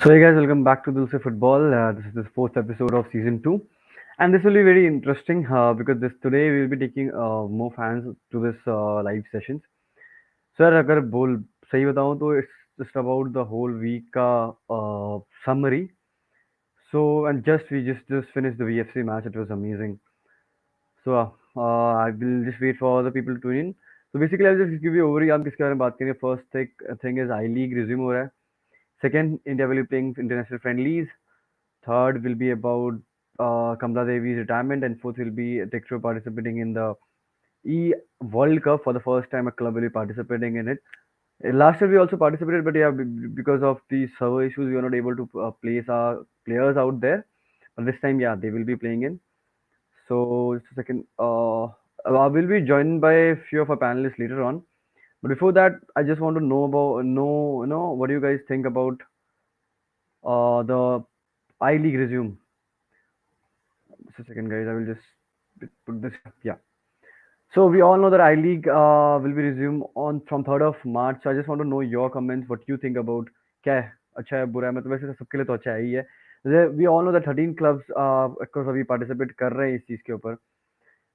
So, hey guys, welcome back to Dulce Football. This is the fourth episode of season two, and this will be very interesting because this today we will be taking more fans to this live sessions. Sir, अगर बोल सही बताऊं तो it's just about the whole week का summary. So, and just finished the VFC match. It was amazing. So, I will just wait for other people to tune in. So, basically, I'll just give you overview. हम किसके बारे में बात करेंगे? First thing is I League resume हो रहा है. Second, India will be playing international friendlies. Third will be about Kamla Devi's retirement, and fourth will be Techtro participating in the E World Cup for the first time. A club will be participating in it. Last year we also participated, but yeah, because of the server issues, we were not able to place our players out there. But this time, yeah, they will be playing in. So just a second. I will be joined by a few of our panelists later on. But before that, I just want to know what do you guys think about the I League resume. Just a second, guys. I will just put this. Yeah. So we all know that I League will be resumed on from 3rd of March. So I just want to know your comments. What you think about क्या है अच्छा है बुरा है मतलब वैसे तो सबके लिए तो अच्छा है ही है. We all know that 13 clubs of course अभी participate कर रहे हैं इस चीज के ऊपर.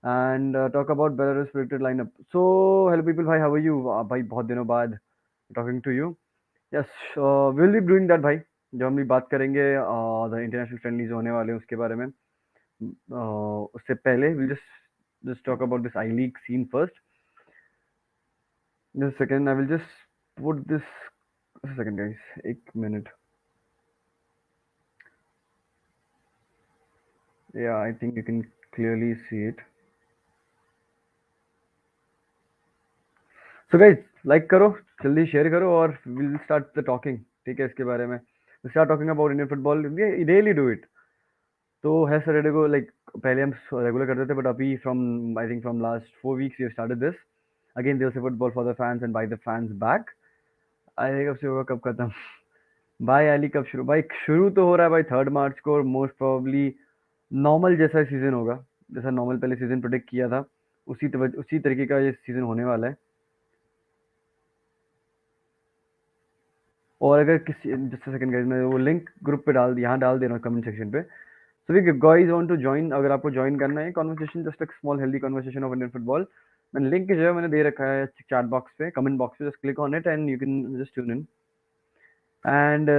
And talk about Belarus predicted lineup. So hello people, भाई how are you? भाई बहुत दिनों बाद talking to you. Yes, we'll be doing that भाई. जो हम भी बात करेंगे the international friendlies होने वाले हैं उसके बारे में. उससे पहले we'll just talk about this I League scene first. Just a second, I will just put this. Just a second, guys. एक minute. Yeah, I think you can clearly see it. So guys, like करो, जल्दी share करो और we'll start the talking. ठीक है इसके बारे में. We'll start talking about Indian football. We daily do it. तो है सैटरडे को लाइक पहले हम रेगुलर करते थे बट अभी from I think from last 4 weeks we started this again दिल से football for the fans and by the fans back. आई कब से होगा कब खत्म भाई अली कब शुरू भाई शुरू तो हो रहा है भाई 3rd March को और मोस्ट प्रोबेबली नॉर्मल जैसा सीजन होगा जैसा नॉर्मल पहले सीजन प्रोडिक्ट किया था उसी तरीके का ये सीजन होने वाला है. और अगर किसी जस्ट सेकंड गाइस मैं वो लिंक ग्रुप पे यहाँ डाल दे रहा हूँ कमेंट सेक्शन पे. So we guys want to join अगर आपको ज्वाइन करना है कन्वर्सेशन जस्ट एक small healthy conversation of Indian football. मैंने लिंक जो है मैंने दे रखा है चैट बॉक्स पे कमेंट बॉक्स पे just click on it and you can just tune in and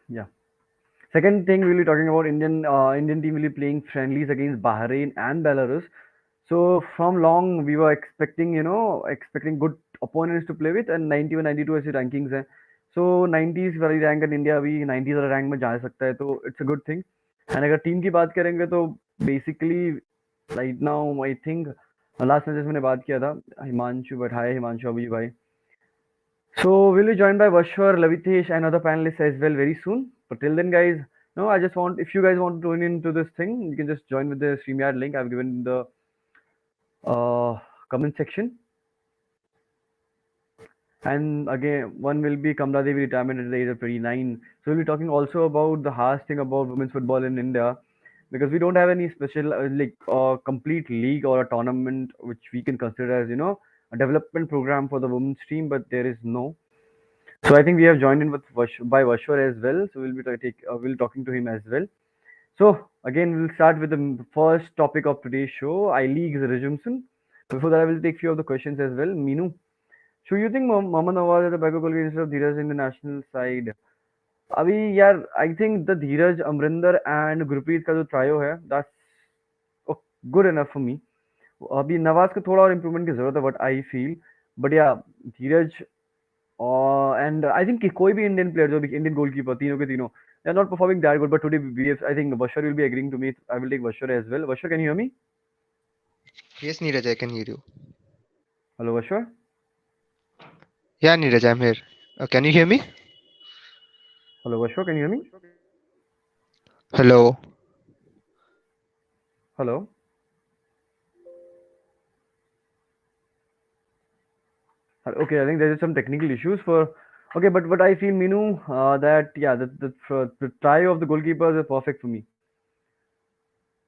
yeah. Second thing we'll be talking about Indian team will be playing friendlies against Bahrain and Belarus. So from long we were expecting good opponents to play with and 91 92 ऐसे rankings हैं. So 90s वाली rank in India अभी 90s वाला rank में जा सकता है तो it's a good thing. And अगर टीम की बात करेंगे तो basically right now I think last matches मैंने बात किया था हिमांशु बट हाय हिमांशु अभी भाई. So we'll be joined by Vashwar, Lavitesh, and other panelists as well very soon. But till then, guys, no, I just want if you guys want to tune into this thing, you can just join with the StreamYard link I've given in the comment section. And again, one will be Kamla Devi retirement at the age of 29. So we'll be talking also about the harsh thing about women's football in India because we don't have any special complete league or a tournament which we can consider as a development program for the women's team, but there is no. So I think we have joined in with by Vashwar as well. So we'll talking to him as well. So again, we'll start with the first topic of today's show. I League resumes soon. Before that, I will take few of the questions as well. Minu, so you think Mohammad Nawaz is the backup goalkeeper instead of Dheeraj in the national side? अभी यार I think the Dheeraj, Amrinder and Gurpreet का जो trio है that's good enough for me. अभी नवाज को थोड़ा और improvement की जरूरत है बट आई फील बट या धीरज and I think कोई भी इंडियन प्लेयर जो भी इंडियन गोलकीपर तीनों के तीनों they are not performing that good but today I think Vashar will be agreeing to me. I will take Vashar as well. Vashar, can you hear me? Yes, Neeraj, I can hear you. Hello Vashar. Yeah, Neeraj, I'm here. Can you hear me? Hello Vashar, can you hear me? Hello. Hello. Okay, I think there is some technical issues for. Okay, but I feel Minu that yeah the trio of the goalkeepers is perfect for me.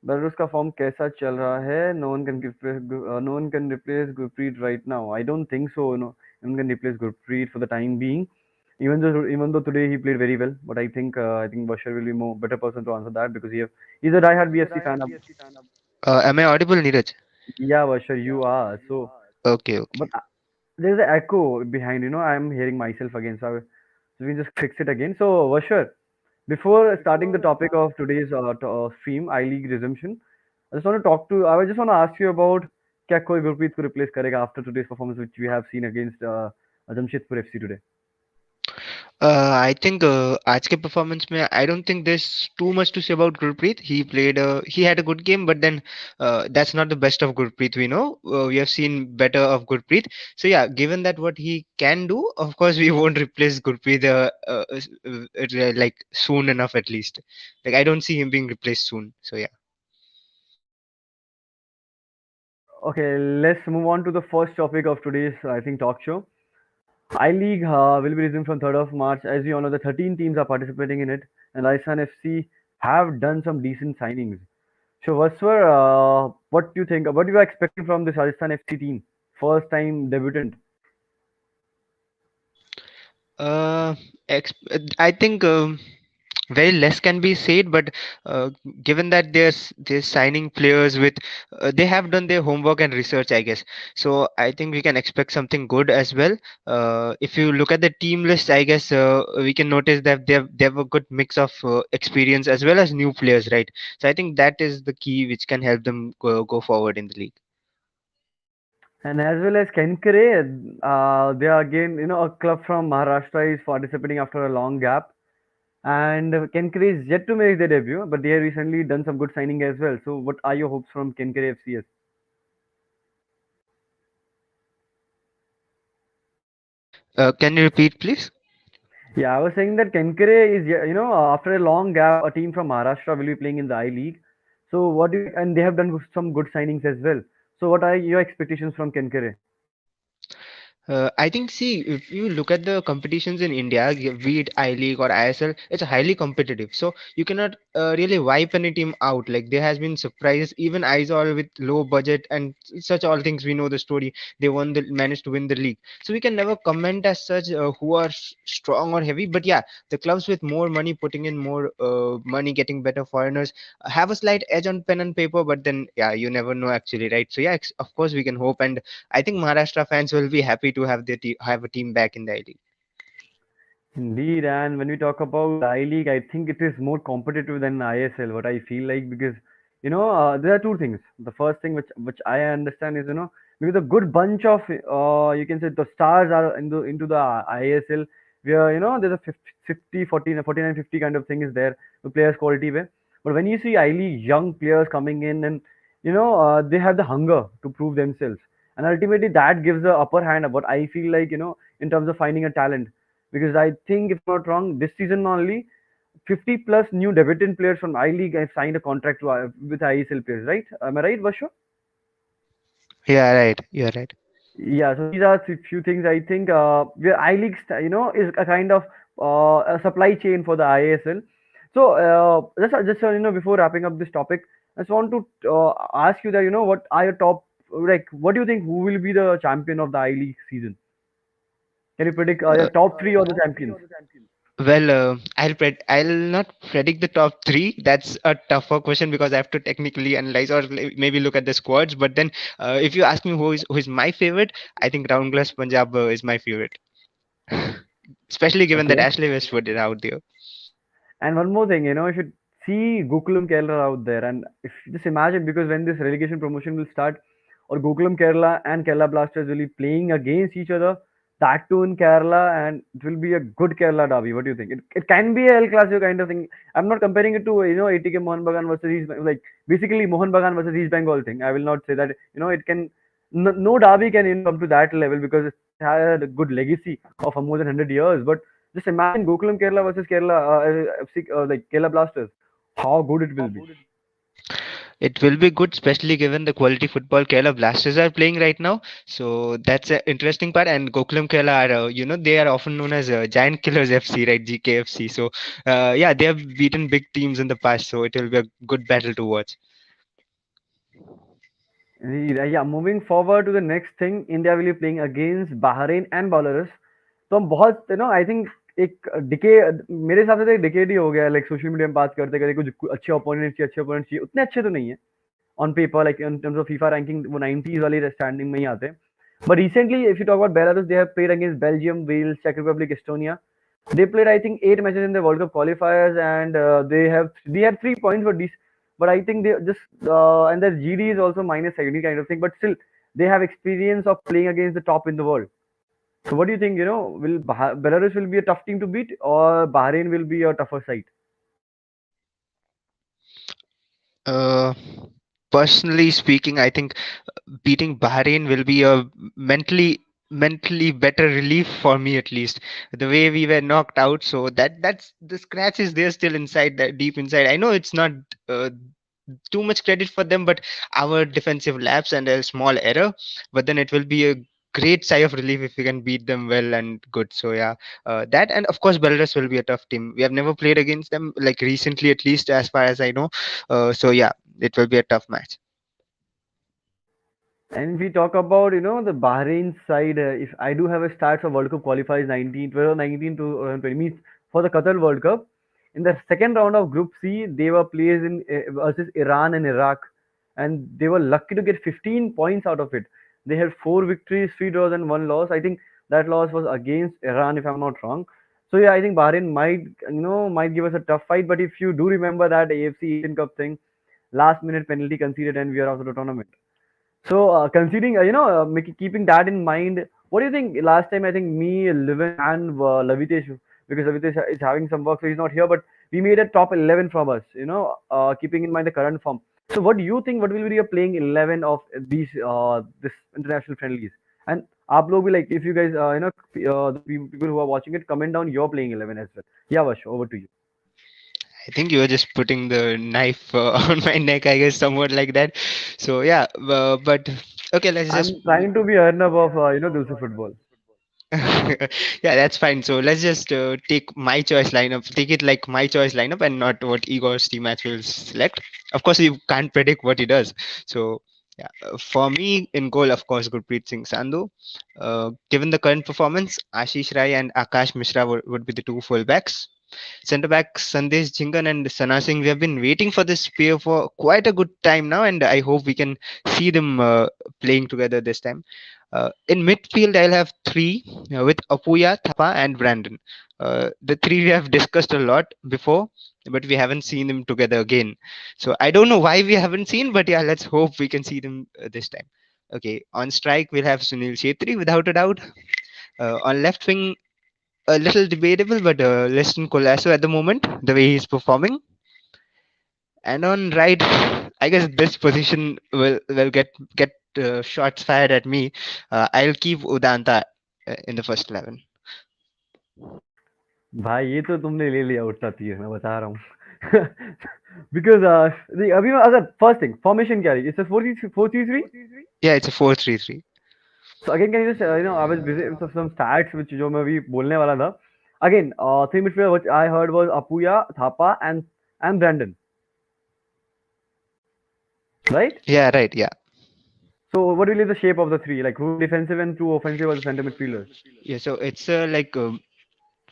Belarus का form कैसा चल रहा है? No one can replace Gurpreet right now. I don't think so. I'm going to replace Gurpreet for the time being. Even though today he played very well, but I think Bashar will be more better person to answer that because he's a diehard BSC fan. Am I audible, Neeraj? Yeah, Bashar, you are. So, Okay, okay. but there's an echo behind. I'm hearing myself again. So we just fix it again. So, Bashar, before starting the topic of today's stream, I League resumption, I just want to ask you about क्या कोई गुरप्रीत को replace करेगा after today's performance which we have seen against Jamshedpur FC today. I think आज के performance में I don't think there's too much to say about Gurpreet. He had a good game, but then that's not the best of Gurpreet. We know we have seen better of Gurpreet. So yeah, given that what he can do, of course we won't replace Gurpreet like soon enough at least. Like I don't see him being replaced soon. So yeah. Okay, let's move on to the first topic of today's I think talk show. I League will be resumed from 3rd of March. As we all know, the 13 teams are participating in it, and Rajasthan FC have done some decent signings. So, Vaswar, what do you think? What you are expecting from this Rajasthan FC team? First time debutant. Uh, I think very less can be said, but uh, given that they're signing players with, they have done their homework and research, I guess. So I think we can expect something good as well. If you look at the team list, I guess we can notice that they have a good mix of experience as well as new players, right? So I think that is the key which can help them go forward in the league. And as well as Kenkere, they are again, a club from Maharashtra is participating after a long gap. And Kenkere is yet to make their debut, but they have recently done some good signing as well. So, what are your hopes from Kenkere FCS? Can you repeat, please? Yeah, I was saying that Kenkere is, after a long gap, a team from Maharashtra will be playing in the I League. So, and they have done some good signings as well. So, what are your expectations from Kenkere? I think, see, if you look at the competitions in India, be it I League or ISL, it's highly competitive. So you cannot really wipe any team out. Like there has been surprises, even Aizawl with low budget and such all things. We know the story. They managed to win the league. So we can never comment as such who are strong or heavy. But yeah, the clubs with more money, putting in more money, getting better foreigners, have a slight edge on pen and paper. But then, yeah, you never know actually, right? So yeah, of course we can hope and I think Maharashtra fans will be happy to have a team back in the I-League. Indeed, and when we talk about I League, I think it is more competitive than ISL. What I feel like because there are two things. The first thing which I understand is because a good bunch of you can say the stars are into the ISL where there's a 50, 40, 49, 50 kind of thing is there the players quality way. But when you see I League young players coming in and they have the hunger to prove themselves, and ultimately that gives the upper hand. What I feel like in terms of finding a talent because I think, if I'm not wrong, this season only 50 plus new debutant players from I League have signed a contract with ISL players, right? Am I right, Vashu? Yeah, right. You're right. Yeah, so these are few things I think where I League, is a kind of a supply chain for the ISL. So just before wrapping up this topic, I just want to ask you that what are your top like what do you think who will be the champion of the I League season? Can you predict your Uh, top three or the champions? well, I'll not predict the top three. That's a tougher question because I have to technically analyze or maybe look at the squads. But then, if you ask me who is my favorite, I think Round Glass Punjab is my favorite, especially given that Okay. Ashley Westwood is out there. And one more thing, you should see Gokulam Kerala out there. And if just imagine, because when this relegation promotion will start, or Gokulam Kerala and Kerala Blasters will be playing against each other, that too in Kerala, and it will be a good Kerala derby. What do you think? It can be a El Clasico kind of thing. I'm not comparing it to ATK Mohan Bagan versus East, like basically Mohan Bagan versus East Bengal thing. I will not say that it can. No derby can come to that level because it had a good legacy of more than 100 years. But just imagine Gokulam Kerala versus Kerala FC, like Kerala Blasters. How good it will be. It will be good, especially given the quality football Kerala Blasters are playing right now. So that's an interesting part. And Gokulam Kerala are, they are often known as Giant Killers FC, right? GKFC. So, yeah, they have beaten big teams in the past. So it will be a good battle to watch. Yeah, moving forward to the next thing, India will be playing against Bahrain and Belarus. तो हम बहुत I think एक decay मेरे हिसाब से तो एक decade ही हो गया लाइक सोशल मीडिया में बात करते करते कुछ अच्छे ओपोनेंट चाहिए उतने अच्छे तो नहीं है on paper like in terms of FIFA ranking वो 90s वाली स्टैंडिंग में ही आते हैं but recently if you talk about Belarus they have played against Belgium Wales चेक Republic Estonia they played I think 8 matches in the World Cup qualifiers and they had 3 points for this but I think they just and their GD is also minus 70 kind of thing but still they have experience of playing against the top in the world. So what do you think? Will Belarus will be a tough team to beat, or Bahrain will be a tougher side? Uh, Personally speaking, I think beating Bahrain will be a mentally better relief for me, at least the way we were knocked out. So that's the scratch is there still inside, that deep inside. I know it's not uh, too much credit for them, but our defensive lapse and a small error, but then it will be a great sigh of relief if we can beat them well and good. So yeah, that, and of course Belarus will be a tough team. We have never played against them, like recently, at least as far as I know. So yeah, it will be a tough match. And if we talk about the Bahrain side, if I do have a stats of World Cup qualifiers 19, 2019 to 20 means for the Qatar World Cup. In the second round of Group C, they were placed in versus Iran and Iraq, and they were lucky to get 15 points out of it. They had 4 victories, 3 draws, and 1 loss. I think that loss was against Iran, if I'm not wrong. So yeah, I think Bahrain might give us a tough fight. But if you do remember that AFC Asian Cup thing, last minute penalty conceded, and we are out of the tournament. So, considering, keeping that in mind, what do you think? Last time, I think me, Livin, and Lavitesh, because Lavitesh is having some work, so he's not here, but we made a top 11 from us, keeping in mind the current form. So, what do you think? What will be your playing 11 of these this international friendlies? And आप लोग भी like if you guys the people who are watching it comment down your playing 11 as well. Yeah, Vash, over to you. I think you were just putting the knife on my neck, I guess, somewhat like that. So yeah, but okay, let's just I'm trying to be Arnab of Dulce football. yeah, that's fine. So let's just take my choice lineup, take it like my choice lineup and not what Igor's team match will select. Of course, you can't predict what he does. So yeah, for me in goal, of course, Gurpreet Singh Sandhu. Given the current performance, Ashish Rai and Akash Mishra would be the two fullbacks. Centre back Sandesh Jhingan and Sana Singh. We have been waiting for this pair for quite a good time now, and I hope we can see them playing together this time. In midfield, I'll have three with Apuya, Thapa, and Brandon. The three we have discussed a lot before, but we haven't seen them together again. So I don't know why we haven't seen, but yeah, let's hope we can see them this time. Okay, on strike we'll have Sunil Chetri without a doubt. On left wing, a little debatable, but Leston Colasso at the moment, the way he's performing. And on right, I guess this position will get shots fired at me. I'll keep Udanta in the first 11. भाई ये तो तुमने ले लिया उठता तीर मैं बता रहा हूँ बिकॉज अभी अगर फर्स्ट थिंग फॉर्मेशन क्या रही it's 4-3-3. Yeah, it's a 4-3-3. So again can you just I was busy with some stats which जो मैं अभी बोलने वाला था again three midfielder which I heard was Apuya, Thapa and Brandon, right? Yeah, right. Yeah, So what will be the shape of the three, like who defensive and two offensive or the center midfielders? yeah. So it's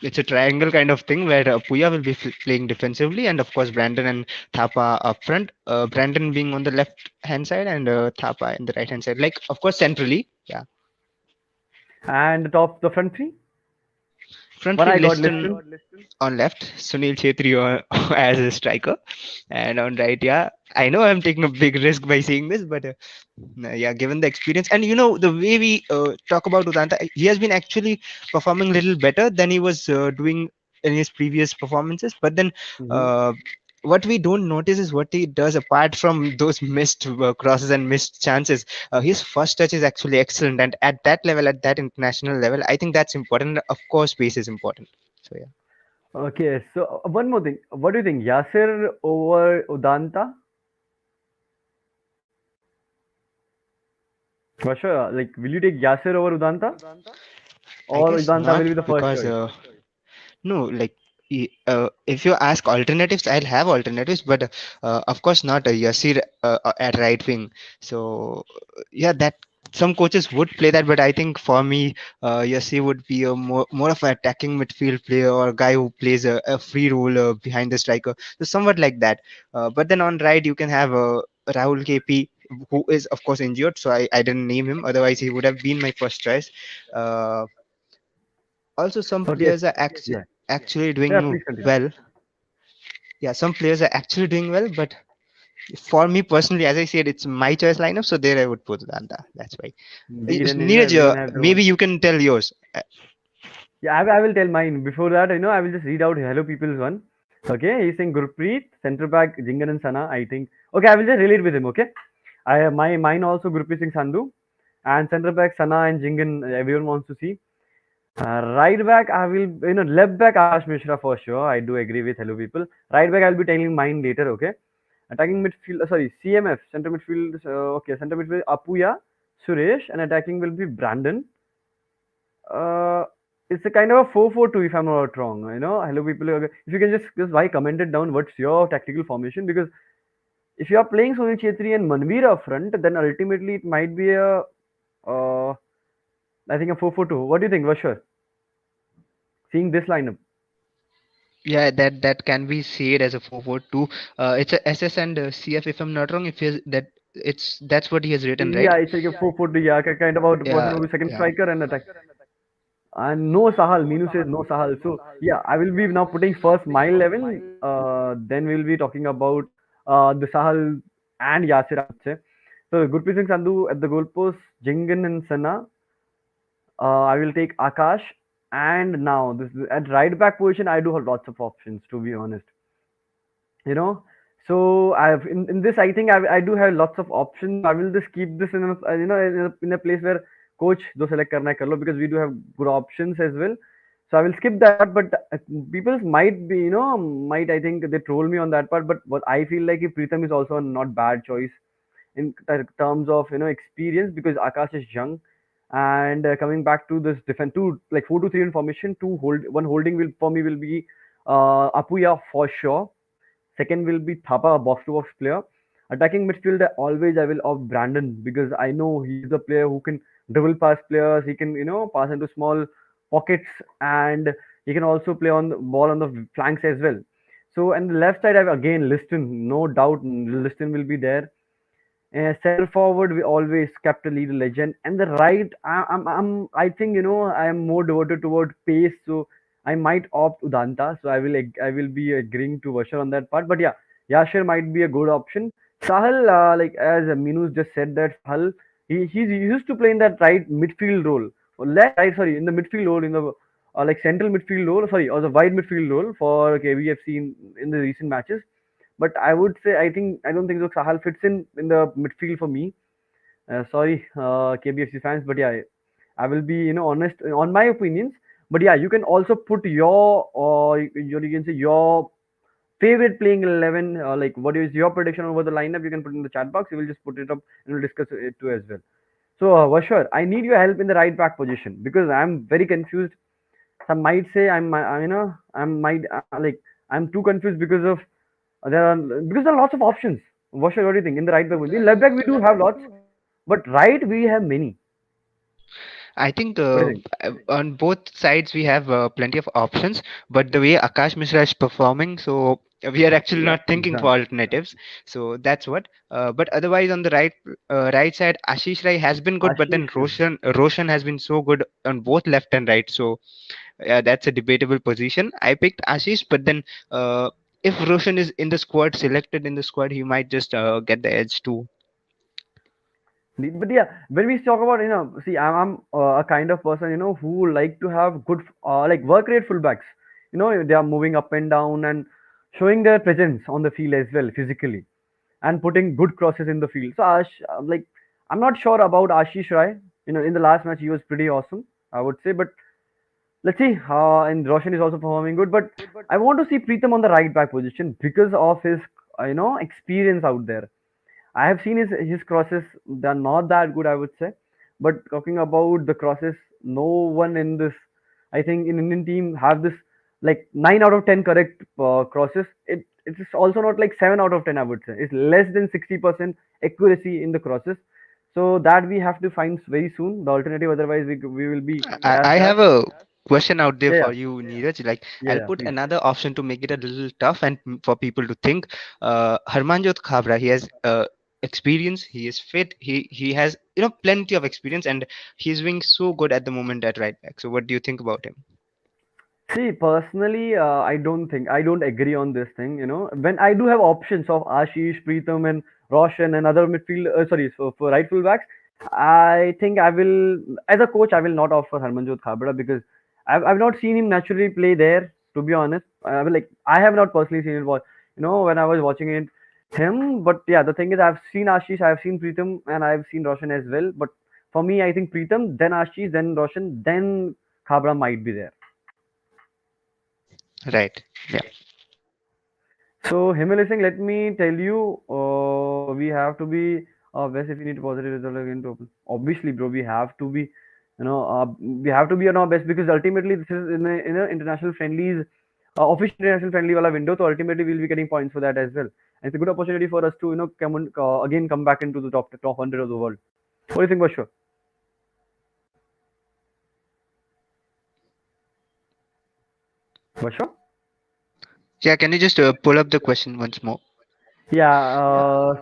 it's a triangle kind of thing where Puya will be playing defensively, and of course Brandon and Thapa up front. Brandon being on the left hand side and Thapa in the right hand side. Like of course centrally. Yeah. And the front three, Front one three, I got Liston Liston. on left, Sunil Chetri as a striker, and on right, yeah, I know I'm taking a big risk by saying this, but yeah, given the experience and the way we talk about Udanta, he has been actually performing a little better than he was doing in his previous performances. But then, Mhm. uh, what we don't notice is what he does apart from those missed crosses and missed chances. His first touch is actually excellent, and at that level, at that international level, I think that's important. Of course, pace is important. So yeah. Okay, so one more thing. What do you think? Yasir over Udanta? For sure. Like, will you take Yasir over Udanta? I Or guess Udanta will not be the first because choice? no, like If you ask alternatives, I'll have alternatives, but of course not Yasir at right wing. So yeah, that some coaches would play that, but I think for me, Yasir would be a more of an attacking midfield player or a guy who plays a free role behind the striker. So somewhat like that. But then on right, you can have Rahul KP, who is of course injured, so I didn't name him. Otherwise, he would have been my first choice. Uh, Also, some Okay. players are Yeah. actually Yeah. doing Please continue. well. Yeah, some players are actually doing well, but for me personally, as I said, it's my choice lineup, so there I would put Danta. That's why. Indeed, and Neeraj, everyone has their own. maybe you can tell yours. Yeah, I will tell mine. Before that, I will just read out Hello People's one. Okay, he's saying Gurpreet, centre back, Jingan and Sana. I think. Okay, I will just relate with him. Okay, I my mine also Gurpreet Singh Sandhu, and centre back Sana and Jingan. Everyone wants to see. Right back, I will left back Akash Mishra for sure. I do agree with Hello People. Right back, I'll be telling mine later. Okay, attacking midfield. Sorry, CMF centre midfield. Okay, centre midfield Apuya, Suresh, and attacking will be Brandon. Uh, it's a kind of a 4-4-2 if I'm not wrong. Hello people. If you can just why comment it down. What's your tactical formation? Because if you are playing Sunil Chetri and Manveer up front, then ultimately it might be uh, I think a 4-4-2. What do you think, Vashar? Seeing this lineup. Yeah, that can be said as a 4-4-2. It's a SS and CF, if I'm not wrong. If he that it's that's what he has written, Yeah, right? it's like a 4-4-2. Yeah, kind of about the person Yeah, who will be second yeah. striker and attack. And no Sahal. Minu says no Sahal. So yeah, I will be now putting first my 11. Then we'll be talking about the Sahal and Yasir, I would say. So Gurpreet Singh Sandhu at the goalpost, Jingan and Sana. I will take Akash. And now this at right back position, I do have lots of options to be honest. you know so I've in this I think I do have lots of options. I will just keep this in a place where coach do select karna hai kar lo, because we do have good options as well. So I will skip that part, but people might be might I think they troll me on that part, but what I feel like if Pritham is also a not bad choice in terms of experience, because Akash is young. And coming back to this defense, two like 4-2-3 in formation, two one holding will for me will be Apuya for sure. Second will be Thapa, a box to box player. Attacking midfielder, always I will opt Brandon, because I know he's the player who can dribble past players. He can, pass into small pockets, and he can also play on the ball on the flanks as well. So, and the left side, I've again Liston. No doubt, Liston will be there. Center forward, we always kept a lead legend, and the right, I think I am more devoted toward pace, so I might opt Udanta. So I will be agreeing to Vasher on that part. But yeah, Yashir might be a good option. Sahal, like as Minus just said, that Sahal he used to play in that right midfield role, or left right, sorry, in the midfield role, in the like central midfield role, sorry, or the wide midfield role for KVFC in the recent matches. But I would say I don't think so. Sahal fits in the midfield for me. Sorry, KBFC fans, but yeah, I will be honest on my opinions. But yeah, you can also put your or you can say your favorite playing 11. Like what is your prediction over the lineup? You can put in the chat box. We will just put it up and we'll discuss it too as well. So Vashar, I need your help in the right back position because I'm very confused. Some might say I'm might like I'm too confused because of there are lots of options. What do you think in the right back? In left back we do have lots, but right we have many. I think What do you think? on both sides we have plenty of options, but the way Akash Mishra is performing, so we are actually Yeah, not thinking for exactly. alternatives. So that's what. But otherwise, on the right side, Ashish Rai has been good, but then Ashish, Roshan has been so good on both left and right. So that's a debatable position. I picked Ashish, but then if Roshan is in the squad, selected in the squad, he might just get the edge too. but yeah, when we talk about see, I'm a kind of person who like to have good like work rate fullbacks. They are moving up and down and showing their presence on the field as well physically, and putting good crosses in the field. So like I'm not sure about Ashish Rai. In the last match he was pretty awesome, I would say, but let's see. And Roshan is also performing good, but I want to see Preetham on the right back position because of his experience out there. I have seen his crosses; they're not that good, I would say. But talking about the crosses, no one in this, I think, in Indian team have this like 9 out of 10 correct crosses. It's also not like 7 out of 10. I would say it's less than 60% accuracy in the crosses. So that we have to find very soon the alternative. Otherwise, we will be I dashed have at. a question out there Yeah, yeah, for you, Neeraj. Like, yeah, I'll yeah. put Please. another option to make it a little tough and for people to think. Harmanjot Khabra, he has experience. He is fit. He has plenty of experience, and he's doing so good at the moment at right back. So, what do you think about him? See, personally, I don't agree on this thing. When I do have options of Ashish, Preetham, and Roshan and other midfield, sorry, so for right full backs, I think I will, as a coach, I will not offer Harmanjot Khabra because I've not seen him naturally play there. To be honest, I have not personally seen it. When I was watching it, him. But yeah, the thing is, I've seen Ashish, I've seen Preetham, and I've seen Roshan as well. But for me, I think Preetham, then Ashish, then Roshan, then Khabra might be there. Right. Yeah. So, Himalayan, let me tell you, we have to be best if we need positive result again to open. Obviously, bro, we have to be on our best because ultimately this is in a international friendlies, official international friendly wala window. So ultimately we'll be getting points for that as well. And it's a good opportunity for us to again come back into the top 100 of the world. What do you think, Bashwa? Bashwa? Yeah. Can you just pull up the question once more? Yeah.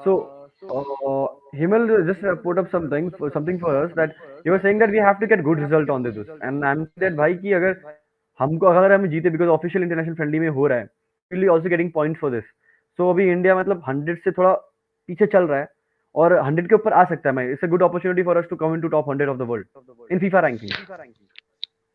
Himal just put up something for us that you were saying that we have to get good result on this, and I'm saying that भाई कि अगर हम जीते because official international friendly में हो रहा है, we will be also getting points for this. So अभी इंडिया मतलब 100 से थोड़ा पीछे चल रहा है और 100 के ऊपर आ सकता है. मैं It's a good opportunity for us to come into top 100 of the world in FIFA rankings.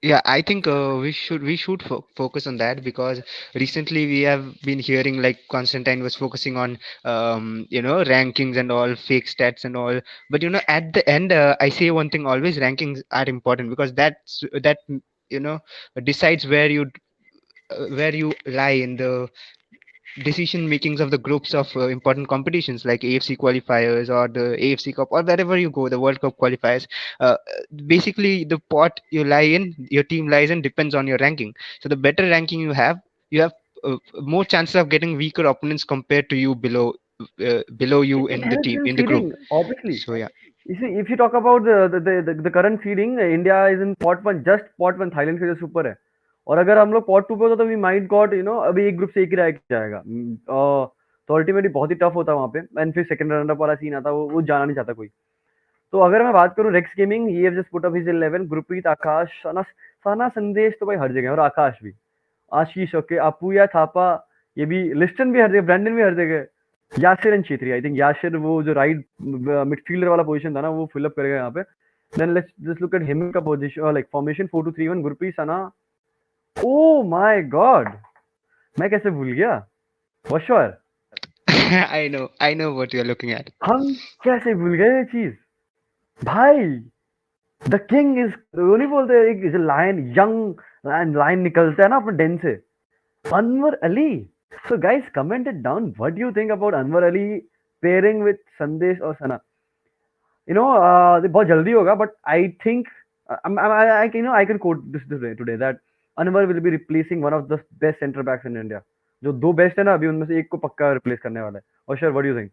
Yeah, I think we should focus on that because recently we have been hearing like Constantine was focusing on rankings and all fake stats and all. But at the end, I say one thing: always rankings are important because that you know decides where you lie in the decision makings of the groups of important competitions like AFC qualifiers or the AFC Cup or wherever you go, the World Cup qualifiers. Basically, the pot you lie in, your team lies in, depends on your ranking. So the better ranking you have more chances of getting weaker opponents compared to you below you It in the helps team in in the group. seeding, obviously. So yeah. You see, if you talk about the current seeding, India is in pot one, just pot one. Thailand से just ऊपर है. और अगर हम लोग pot 2 पे होता तो we might got अभी एक ग्रुप से एक ही रह जाएगा. तो अल्टीमेटली बहुत ही टफ होता है वहाँ पे. एंड फिर सेकंड रनर अप वाला सीन आता है, वो जाना नहीं चाहता कोई. तो अगर मैं बात करूँ Rex gaming, he have just put up his 11. Gurpreet, Akash, Sana, Sana Sandesh तो भाई हर जगह है, और आकाश भी. आशीष, ओके, अपूया थापा, ये भी, लिस्टन भी हर जगह, ब्रैंडन भी हर जगह. Yasir and Chhetri, I think Yasir वो जो राइट मिडफील्डर वाला पोजीशन था ना, वो फिल अप करेगा यहाँ पे. Then let's just look at him का position, like formation 4-2-3-1. Gurpreet, Sana. Oh my god, मैं कैसे भूल गया. For sure. I know what you're looking at. हम कैसे भूल गए ये चीज भाई. द किंग इज, वो नहीं बोलते एक लायन, यंग लायन निकलता है ना अपने डेन से. Anwar Ali. So guys, comment it down. What do you think about Anwar Ali pairing with Sandesh or Sana? ये बहुत जल्दी होगा, but I think I can quote this way today that Anwar will be replacing one of the best center backs in India. जो दो best है ना अभी, उनमें से एक को पक्का रिप्लेस करने वाला है. और sure, what do you think?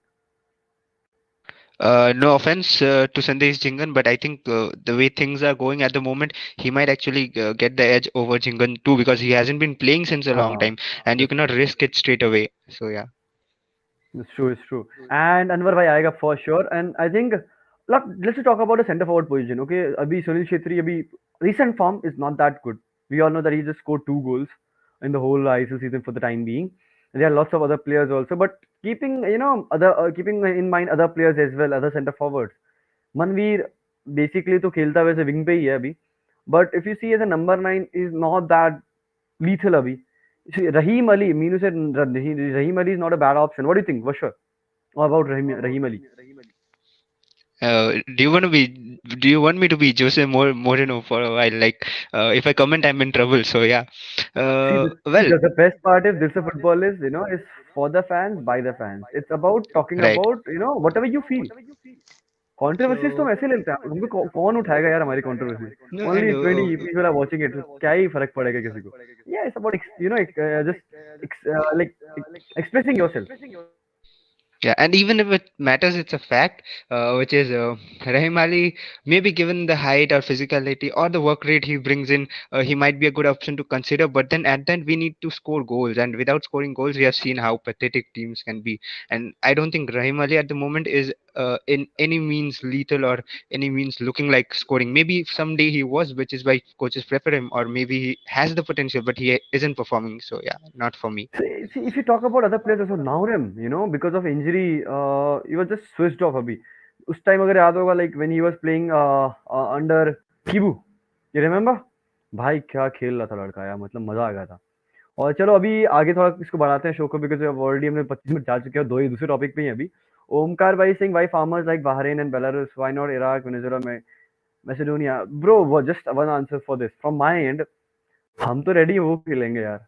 No offense to Sandesh Jingan, but I think the way things are going at the moment, he might actually get the edge over Jingan too because he hasn't been playing since a long हाँ, time, and you cannot risk it straight away. So yeah. it's true, it's true. And Anwar भाई आएगा for sure. And I think let's just talk about the center forward position. Okay, अभी सुनील छेत्री अभी recent form is not that good. We all know that he just scored 2 goals in the whole ISL season for the time being. There are lots of other players also, but keeping in mind other players as well, other center forwards. Manveer basically तो खेलता वैसे wing पे ही है अभी. But if you see as a number 9 is not that lethal अभी. See, Raheem Ali, Meenu said Raheem Ali is not a bad option. What do you think? What's sure about Raheem Ali? Do you want me to be Jose Moreno for a while? Like, if I comment, I'm in trouble. So yeah. See, Well, the best part is this football is for the fans, by the fans. It's about talking right. about whatever you feel. Controversies तो हम So ऐसे लेते हैं, हमको कौन उठाएगा यार हमारी controversy? no, and only 20 people are watching it, क्या ही फर्क पड़ेगा किसी को? या it's about just like expressing yourself. yeah, and even if it matters, it's a fact, which is Rahim Ali, maybe given the height or physicality or the work rate he brings in, he might be a good option to consider. But then at the end, we need to score goals, and without scoring goals, we have seen how pathetic teams can be. And I don't think Rahim Ali at the moment is in any means lethal or any means looking like scoring. Maybe someday he was, which is why coaches prefer him, or maybe he has the potential, but he isn't performing. So yeah, not for me. See, if you talk about other players also, Naurim, because of injury, he was just switched off अभी. उस time अगर याद होगा, like when he was playing under Kibu, you remember? भाई क्या खेल रहा था लड़का यार, मतलब मजा आ गया था. और चलो अभी आगे थोड़ा इसको बढ़ाते हैं शो को, बिकॉज ऑलरेडी हमने 25 मिनट जा चुके हैं, दो ही दूसरे टॉपिक पे ही हैं अभी. ओमकार भाई Singh, why farmers like Bahrain and Belarus, why not Iraq, Venezuela में, Macedonia? Bro, just one answer for this from my end. हम तो रेडी वो खेलेंगे यार.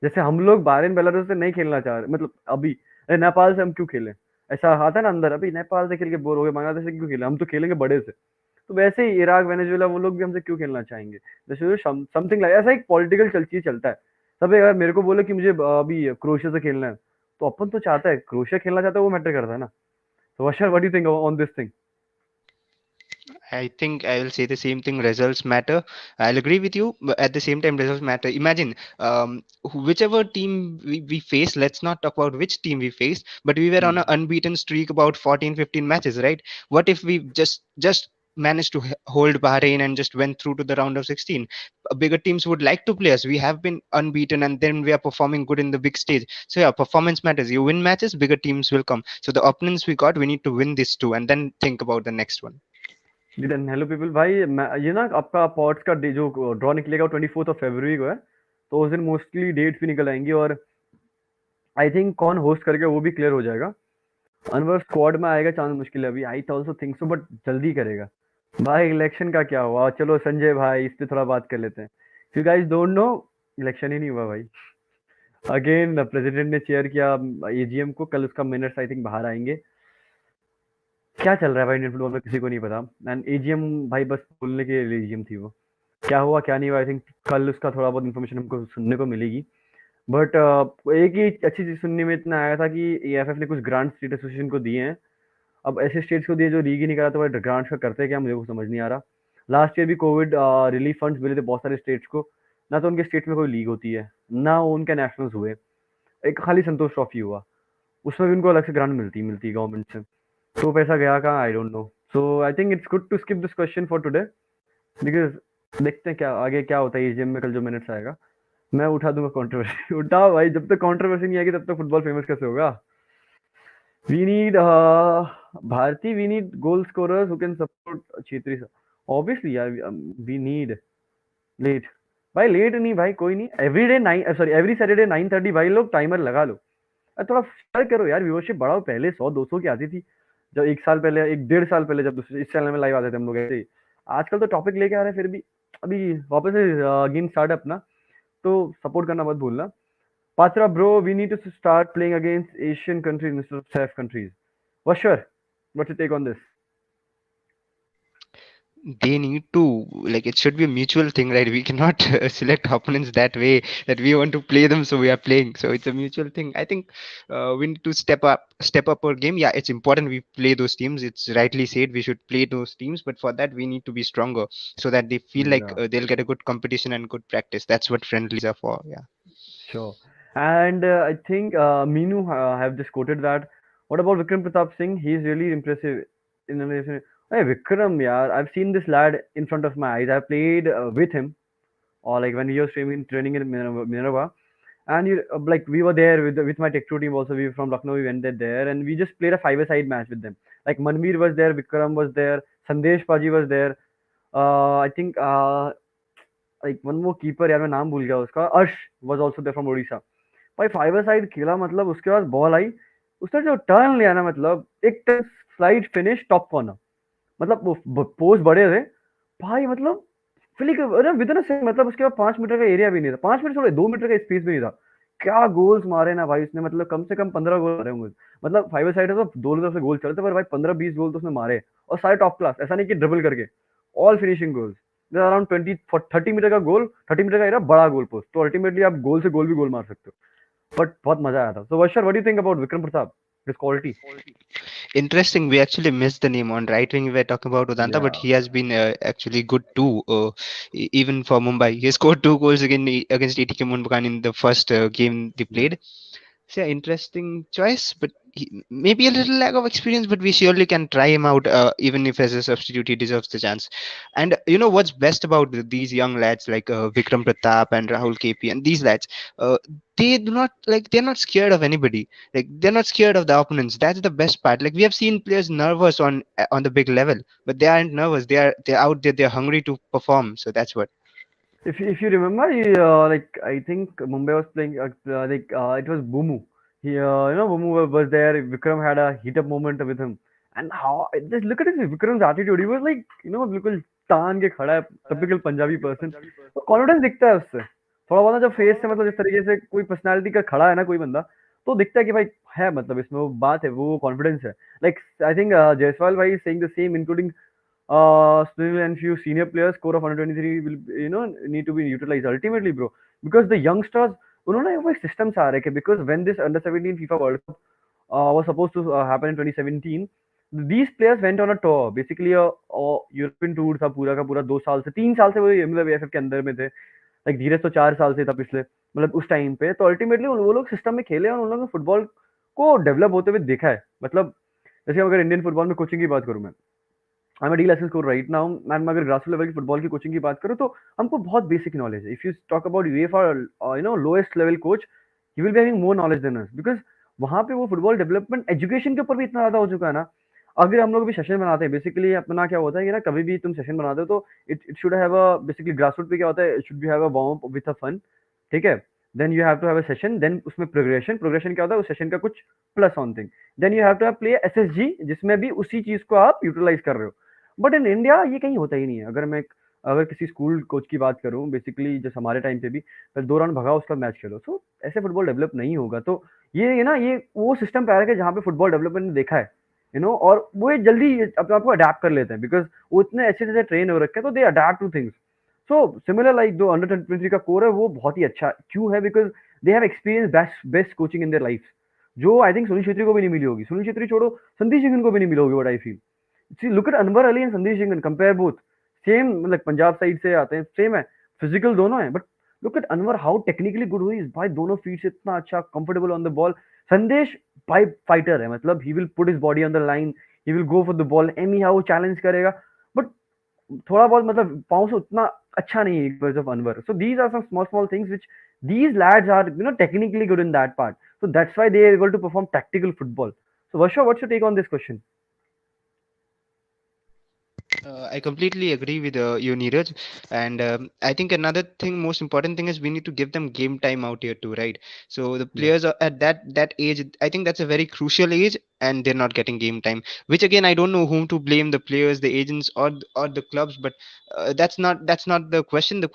जैसे हम लोग बहरीन बेलारूस से नहीं खेलना चाह रहे, मतलब अभी अरे नेपाल से हम क्यों खेलें? ऐसा आता है ना अंदर, अभी नेपाल से खेल के बोर हो गए, बांग्लादेश से क्यों खेलें, हम तो खेलेंगे बड़े से. तो वैसे ही इराक, वेनेजुएला, वो लोग भी हमसे क्यों खेलना चाहेंगे? जैसे समथिंग लाइक ऐसा एक पॉलिटिकल चीज चलता है. सब अगर मेरे को बोले कि मुझे अभी क्रोएशिया से खेलना है, तो अपन तो चाहता है क्रोएशिया खेलना चाहता है, वो मैटर करता है ना. तो Varsha, what do you think on this thing? I think I will say the same thing. Results matter. I'll agree with you, but at the same time, results matter. Imagine, whichever team we face, let's not talk about which team we faced, but we were on an unbeaten streak about 14, 15 matches, right? What if we just managed to hold Bahrain and just went through to the round of 16? Bigger teams would like to play us. We have been unbeaten and then we are performing good in the big stage. So yeah, performance matters. You win matches, bigger teams will come. So the opponents we got, we need to win this too and then think about the next one. Hello people भाई, ये ना आपका pods का जो draw निकलेगा वो 24 को है. तो उस दिन मोस्टली डेट्स भी निकल आएंगी, और आई थिंक कौन होस्ट करेगा वो भी क्लियर हो जाएगा. अनवर स्क्वाड में आएगा चांस मुश्किल है अभी, I also think so, but जल्दी करेगा. भाई इलेक्शन का क्या हुआ? चलो संजय भाई, इस पे थोड़ा बात कर लेते हैं. You guys don't know, election ही नहीं हुआ भाई. अगेन प्रेसिडेंट ने चेयर किया एजीएम को, कल उसका मिनट्स आई थिंक बाहर आएंगे. क्या चल रहा है भाई इंडियन फुटबॉल में किसी को नहीं पता. एंड एजीएम भाई बस बोलने के लिए एजीएम थी वो. क्या हुआ क्या नहीं हुआ, आई थिंक कल उसका थोड़ा बहुत इन्फॉर्मेशन हमको सुनने को मिलेगी. बट एक ही अच्छी चीज सुनने में इतना आया था कि एएफएफ ने कुछ ग्रांट स्टेट एसोसिएशन को दिए हैं. अब ऐसे स्टेट्स को दिए जो लीग ही नहीं करा, तो भाई ग्रांट्स का करते हैं क्या, मुझे को समझ नहीं आ रहा. लास्ट ईयर भी कोविड रिलीफ फंड्स मिले थे बहुत सारे स्टेट्स को. ना तो उनके स्टेट में कोई लीग होती है, ना उनके नेशनल्स हुए. एक खाली संतोष ट्रॉफी हुआ, उसमें भी उनको अलग से ग्रांट मिलती है गवर्नमेंट से. तो पैसा गया कहाँ, I don't know. So I think it's good to skip this question for today, because देखते हैं क्या आगे क्या होता है एजीएम में कल जो मिनट्स आएगा. मैं उठा दूंगा कंट्रोवर्सी. उठाओ भाई, जब तक कंट्रोवर्सी नहीं आएगी तब तक फुटबॉल फेमस कैसे होगा? We need Bharti, we need goal scorers who can support Chhetri sir. Obviously यार, वी नीड लेट. भाई लेट नहीं भाई, कोई नहीं. Every day 9, sorry every Saturday 9:30 भाई, लोग टाइमर लगा लो. थोड़ा शेयर करो यार, व्यूअरशिप बढ़ाओ. पहले 100-200 की आती थी जब 1 साल पहले, 1 1.5 साल पहले, जब दूसरे इस चैनल में लाइव आते थे हम लोग ऐसे ही. आजकल तो टॉपिक लेके आ रहे हैं फिर भी. अभी वापस से गेम स्टार्ट है अपना, तो सपोर्ट करना मत भूलना. Patra bro, we need to start playing against Asian countries instead of SAF countries. For sure. What's your take on this? They need to, like, it should be a mutual thing, right? We cannot select opponents that way, that we want to play them so we are playing. So it's a mutual thing. I think we need to step up our game. Yeah, it's important we play those teams. It's rightly said we should play those teams, but for that we need to be stronger so that they feel like Yeah, they'll get a good competition and good practice. That's what friendlies are for. Yeah. sure. And I think Meenu have just quoted that. What about Vikram Pratap Singh? He's really impressive. Hey, Vikram, yeah, I've seen this lad in front of my eyes. I played with him, or like when he was training in Minerva. And like we were there with my Techtro team also. We were from Lucknow. We went there and we just played a five-a-side match with them. Like Manveer was there, Vikram was there, Sandesh Paji was there. I think like one more keeper यार, मैं नाम भूल गया उसका. अर्श was also there from Odisha. भाई फाइव-a-साइड खेला, मतलब उसके बाद बॉल आई, उसने जो टर्न लिया ना, मतलब एक turn slide finish top corner. मतलब वो पोस्ट बड़े थे भाई, मतलब फ्लिक, अरे विद इन अ सेकंड. मतलब उसके बाद 5 मीटर का एरिया भी नहीं था, 5 मीटर छोड़े, 2 मीटर का स्पेस भी नहीं था. क्या गोल्स मारे ना भाई उसने, मतलब कम से कम 15 गोल मारे होंगे। मतलब फाइव साइड है तो दोनों तरफ से गोल चलते, पर भाई 15-20 गोल तो उसने मारे, और सारे टॉप क्लास, ऐसा नहीं कि ड्रिबल करके, all finishing goals. Around 20-30 metre का गोल, 30 मीटर का एरा बड़ा गोल पोस्ट, तो अल्टीमेटली आप गोल से गोल भी गोल मार सकते हो, बट बहुत मजा आया था। So Varsha, what do you think about Vikram Pratap, his quality? Interesting. We actually missed the name on right wing. We were talking about Udanta, but Yeah. he has been actually good too. Even for Mumbai, he scored 2 goals against ATK Mumbai in the first game they Yeah. played. So yeah, interesting choice, but maybe a little lack of experience. But we surely can try him out, even if as a substitute, he deserves the chance. And you know what's best about these young lads like Vikram Pratap and Rahul KP and these lads? Uh, they do not like they're not scared of anybody. Like they're not scared of the opponents. That's the best part. Like we have seen players nervous on the big level, but they aren't nervous. They're out there. They're hungry to perform. So that's what. If you remember, like I think Mumbai was playing, it was Bumu. Bumu was there. Vikram had a heat up moment with him, and how just look at his Vikram's attitude. He was like, बिल्कुल तान के खड़ा है, typical Punjabi person. तो confidence दिखता है उससे, थोड़ा बहुत ना, जब फेस से, मतलब जिस तरीके से कोई पर्सनालिटी का खड़ा है ना कोई बंदा, तो दिखता है कि भाई है, मतलब इसमें वो बात है, वो कॉन्फिडेंस है। लाइक आई थिंक जायसवाल भाई saying the same, including still and few senior players, core of under 23 will, need to be utilized ultimately, bro, because the youngsters, उन्होंने वो systems आ रहे हैं, because when this under 17 FIFA World Cup was supposed to happen in 2017, these players went on a tour, basically a European tour था पूरा का पूरा, 2 साल से 3 साल से वो मतलब एएफएफ के अंदर में थे। लाइक धीरज तो 4 साल से था पिछले, मतलब उस टाइम पे, तो अल्टीमेटली वो लोग सिस्टम में खेले और उन लोगों ने फुटबॉल को डेवलप होते हुए देखा है। मतलब जैसे अगर इंडियन फुटबॉल में कोचिंग की बात करूं मैं, I am D licence coach right now ma'am, अगर ग्रास लेवल की फुटबॉल की कोचिंग की बात करूँ तो हमको बहुत बेसिक नॉलेज है। If you talk about UEFA, lowest level coach, he will be having more knowledge than us, because वहाँ पे वो फुटबॉल डेवलपमेंट एजुकेशन के ऊपर भी इतना ज्यादा हो चुका है ना। अगर हम लोग भी सेशन बनाते हैं, बेसिकली अपना क्या होता है कि ना, कभी भी तुम सेशन बनाते हो तो it it should have a, basically grass root पे क्या होता है, it should be have a warm up with a fun, ठीक है। Then you have to have a session, then उसमें प्रोग्रेशन, प्रोग्रेशन क्या होता है, उस सेशन का कुछ plus on thing, then you have to have play SSG, जिसमें भी उसी चीज को आप यूटिलाइज कर रहे हो। बट इन इंडिया ये कहीं होता ही नहीं है। अगर किसी स्कूल कोच की बात करूं, बेसिकली जैसे हमारे टाइम पे भी, फिर 2 राउंड भगाओ उसका मैच खेलो, तो ऐसे फुटबॉल डेवलप नहीं होगा। तो ये ना, ये वो सिस्टम पे आ रहा है जहाँ पे फुटबॉल डेवलपमेंट ने देखा है, और वो ये जल्दी अपने आप को अडेप्ट कर लेते हैं, बिकॉज वो इतने अच्छे से ट्रेन हो रखे हैं, तो दे adapt two things. So similar like जो अंडर 23 का कोर है, वो बहुत ही अच्छा क्यों है, because they have experience best best coaching in their life, जो आई थिंक सुनील छेत्री को भी नहीं मिली होगी। सुनील छेत्री छोड़ो, संदीप सिंह को भी नहीं मिली होगी, what I feel. See, look at Anwar Ali and Sandeep Singh, compare both. Same, मतलब पंजाब साइड से आते हैं, सेम है, फिजिकल दोनों है, but look at Anwar how technically good हुई भाई, दोनों फीट से इतना अच्छा, कंफर्टेबल ऑन द बॉल। संदेश भाई फाइटर है, मतलब he will put his body on the line, he will go for the ball anyhow, challenge करेगा, बट थोड़ा बहुत मतलब पाँव से उतना अच्छा नहीं है because of Anwar. So these are some small small things which these lads are technically good in that part, so that's why they are able to perform tactical football. So Varsha, what's your take on this question? I completely agree with you, Neeraj. And I think another thing, most important thing, is we need to give them game time out here too, right? So the Yeah. players are at that age. I think that's a very crucial age, and they're not getting game time. Which again, I don't know whom to blame: the players, the agents, or the clubs. But that's not the question. The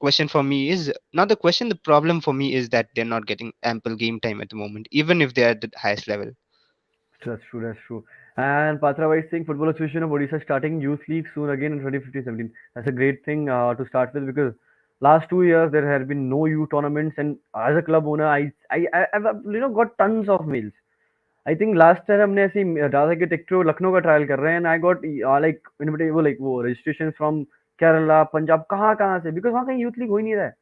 question for me is not the question. The problem for me is that they're not getting ample game time at the moment, even if they're at the highest level. That's true. That's true. And Patra Wise saying Football Association of Odisha starting youth league soon again in 2015-17. That's a great thing to start with, because last 2 years there have been no youth tournaments, and as a club owner, I've got tons of mails. I think last time हमने ऐसे ही डाला था कि टेक्ट्रो लखनऊ का trial कर रहे हैं, and I got like invitation, वो registration from केरला, पंजाब, कहाँ कहाँ से, because वहाँ कहीं youth league हो ही नहीं रहा है।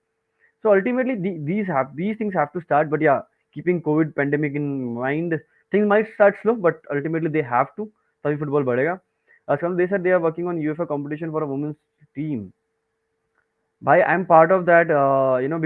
So ultimately, these things have to start. But yeah, keeping COVID pandemic in mind, things might start slow, but ultimately they have to. तभी फुटबॉल बढ़ेगा। Some they said they are working on UEFA competition for a women's team. भाई I am part of that,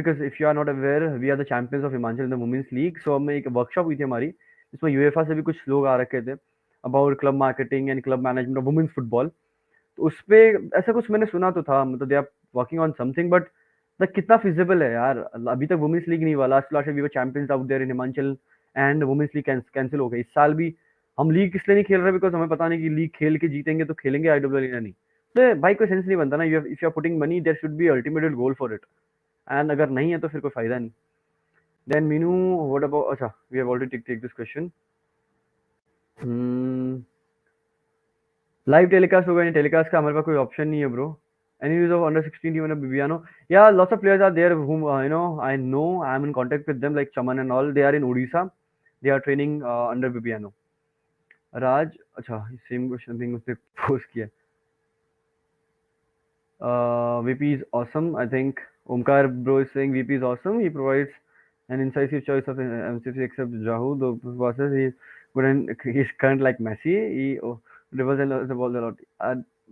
because if you are not aware, we are the champions of Himachal in the women's league. So हमें एक workshop हुई थी हमारी, जिसमें UEFA से भी कुछ लोग आ रखे थे, about club marketing and club management of women's football. तो उसपे ऐसा कुछ मैंने सुना तो था, मतलब they are working on something, but कितना फिजिबल है यार। अभी तक वुमेन्स लीग नहीं हुआ, last last we were champions out there in Himachal, and women's league cancel हो गई। इस साल भी हम लीग इसलिए नहीं खेल रहे, बिकॉज हमें पता नहीं कि लीग खेल के जीतेंगे तो खेलेंगे आईडब्ल्यू या नहीं। तो भाई कोई सेंस नहीं बनता ना, if you are putting money, there should be ultimate goal for it, and अगर नहीं है तो फिर कोई फायदा नहीं। Then Minu, what about? Acha, we have already take this question. Hmm. Live telecast होगा नहीं टेलीकास्ट का हमारे पास कोई ऑप्शन नहीं है bro any news of under 16 team in Bibiano? Yeah, lots of players are there whom I know I'm in contact with them like Chaman and all. They are in Odisha. They are training under Bibiano. Raj, अच्छा same question thing उसने post किया. VP is awesome. I think Omkar bro is saying VP is awesome. He provides an incisive choice of MCC except Jahu. The process he good and he's current like Messi. He dribbles and the ball a lot.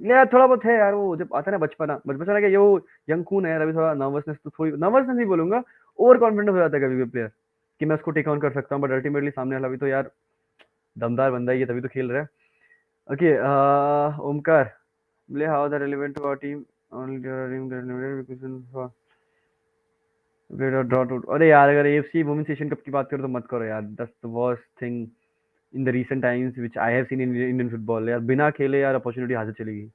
Yeah, थोड़ा बहुत है यार वो जब आता है ना बचपना बचपना क्या ये वो यंग खून है यार अभी थोड़ा नर्वसनेस तो थोड़ी नर्वसनेस नहीं बोलूंगा ओवर कॉन्फिडेंट हो जाता है कभी भी प्लेयर कि मैं उसको टेक ऑन कर सकता हूँ बट अल्टीमेटली सामने वाला भी तो यार दमदार बंदा ही है तभी तो खेल रहा है okay Omkar Play how the relevant to our team only their team get limited because for great or draw to अरे यार अगर AFC वुमेन्स एशियन कप की बात करो तो मत करो यार that's the worst thing in the recent times which I have seen in Indian football यार बिना खेले यार अपॉर्चुनिटी हाथ से चली गई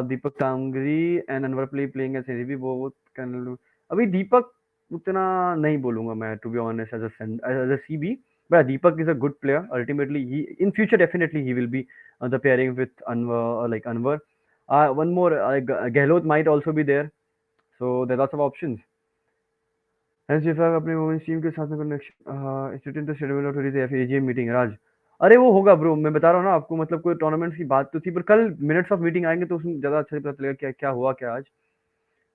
Deepak Tangri and Anwar playing as AB both can अभी दीपक उतना नहीं बोलूंगा मैं to be honest as a CB but Deepak is a good player. Ultimately, he in future definitely he will be the pairing with Anwar like Anwar. One more Gehlot might also be there. So there are lots of options. Hence, if I अपने women's team के साथ में connection institute the schedule of today's AGM meeting राज अरे वो होगा bro मैं बता रहा हूँ ना आपको मतलब कोई टूर्नामेंट्स की बात तो थी पर कल मिनट्स ऑफ मीटिंग आएंगे तो उसमें ज़्यादा अच्छा पता चलेगा क्या क्या हुआ क्या आज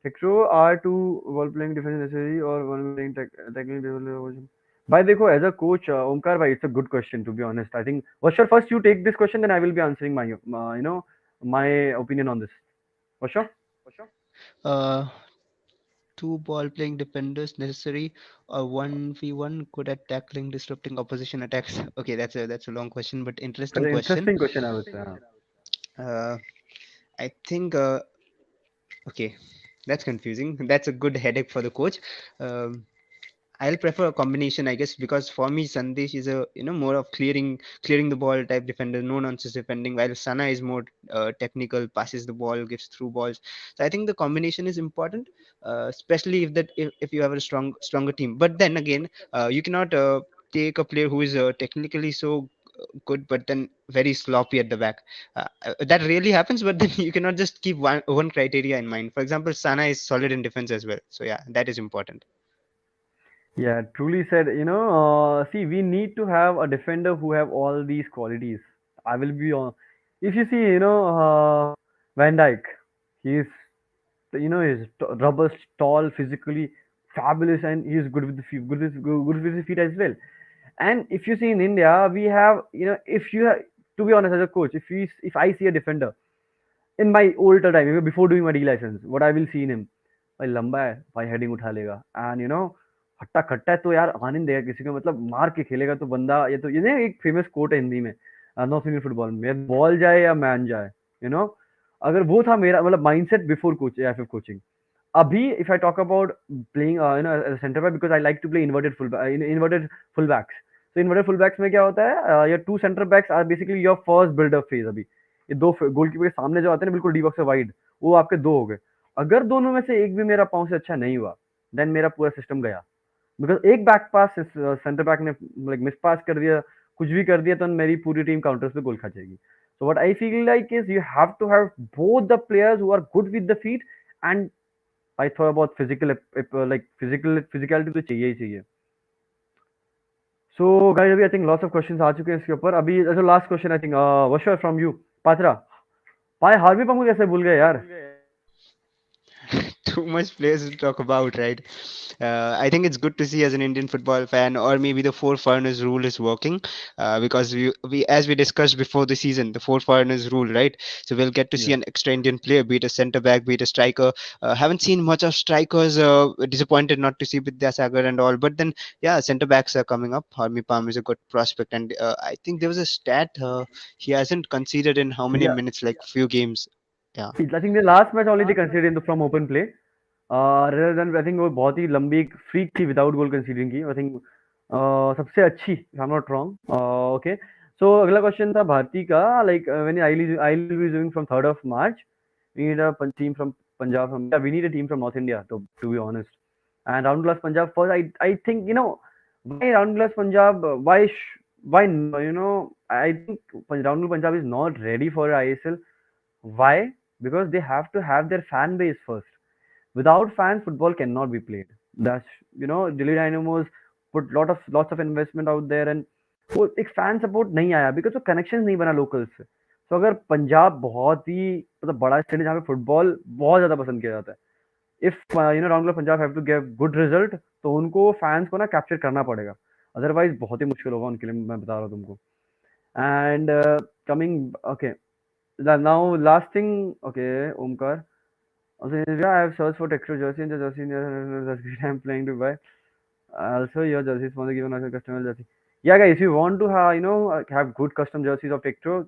Techtro are two ball playing defense necessary or one playing tackling development भाई देखो एज अ कोच ओमकार भाई it's a good question to be honest I think Varsha first you take this question then I will be answering my my opinion on this Varsha Uh, two ball playing defenders necessary, or 1v1 good at tackling, disrupting opposition attacks. Okay, that's a long question, but interesting question. Interesting question है वैसे हाँ Uh, I think okay, that's confusing. That's a good headache for the coach. Um, I'll prefer a combination, I guess, because for me Sandesh is a more of clearing the ball type defender, no nonsense defending, while Sana is more technical, passes the ball, gives through balls. So I think the combination is important, especially if you have a stronger team. But then again, you cannot take a player who is technically so good, but then very sloppy at the back. That really happens, but then you cannot just keep one criteria in mind. For example, Sana is solid in defense as well, so yeah, that is important. yeah truly said see we need to have a defender who have all these qualities I will be on if you see Van Dijk he's he's robust, tall, physically fabulous, and he's good with the feet, good with his feet as well. And if you see in India, we have if you have to be honest as a coach, if I see a defender in my older time, even before doing my D license, what I will see in him, भाई लंबा है भाई heading उठा लेगा and हट्टा खट्टा है तो यार आने नहीं देगा किसी को मतलब मार के खेलेगा तो बंदा ये तो ये ना एक फेमस कोट है हिंदी में नॉर्थ इंडियन फुटबॉल में बॉल जाए या मैन जाए यू नो अगर वो था मेरा मतलब माइंडसेट बिफोर कोच या फिर coaching Abhi, if I talk about playing, as a center back, because I like to play inverted fullbacks. So inverted fullbacks में क्या होता है? Your two center backs are basically your first build-up phase अभी. ये दो goalkeeper के सामने जो आते हैं ना बिल्कुल डी बॉक्स से वाइड, वो आपके दो हो गए. अगर दोनों में से एक भी मेरा पाँव से अच्छा नहीं हुआ, देन मेरा पूरा सिस्टम गया. बिकॉज एक बैक पास सेंटर बैक ने लाइक मिस पास कर दिया कुछ भी कर दिया तो मेरी पूरी टीम काउंटर्स पे गोल खा जाएगी so what I feel like is you have to have both the players who are good with the feet and भाई थोड़ा बहुत फिजिकलिटी तो चाहिए ही चाहिए सो गाइस अभी I think lots of questions आ चुके हैं इसके ऊपर अभी last question I think Varsha from you Patra भाई हार्वी पंकु कैसे भूल गए यार Too much players to talk about, right? I think it's good to see as an Indian football fan, or maybe the four foreigners rule is working, because we as we discussed before the season, the four foreigners rule, right? So we'll get to see Yeah. an extra Indian player, be it a centre back, be it a striker. Haven't seen much of strikers. Disappointed not to see Vidyasagar and all, but then yeah, centre backs are coming up. Harmi Palm is a good prospect, and I think there was a stat he hasn't conceded in how many Yeah. minutes, like few games. Yeah. I think the last match only they considered in the from open play. Rather than I think वो बहुत ही लंबी एक freak थी without गोल considering की I think सबसे अच्छी आई am not wrong okay so अगला question था भारती का like when I will be doing from 3rd of March we need a team from Punjab from yeah we need a team from North India to be honest and round glass Punjab first. I think why round glass Punjab. I think round glass Punjab is not ready for ISL. Why? Because they have to have their fan base first. Without fans, football cannot be played. That's Delhi Dynamos put lots of investment out there and वो एक fan support नहीं आया because वो connection नहीं बना local से. तो अगर पंजाब बहुत ही मतलब बड़ा स्टेट है जहाँ पे फुटबॉल बहुत ज्यादा पसंद किया जाता है. If round Punjab have to gave good result तो उनको फैंस को ना कैप्चर करना पड़ेगा. अदरवाइज बहुत ही मुश्किल होगा उनके लिए, मैं बता रहा हूँ तुमको. And coming okay now last thing okay Omkar. Also, yeah, I have searched for Techtro jersey and the jersey that I'm planning to buy. Also, your jersey is sponsor given as a customer jersey. Yeah, guys, if you want to have good custom jerseys of Techtro,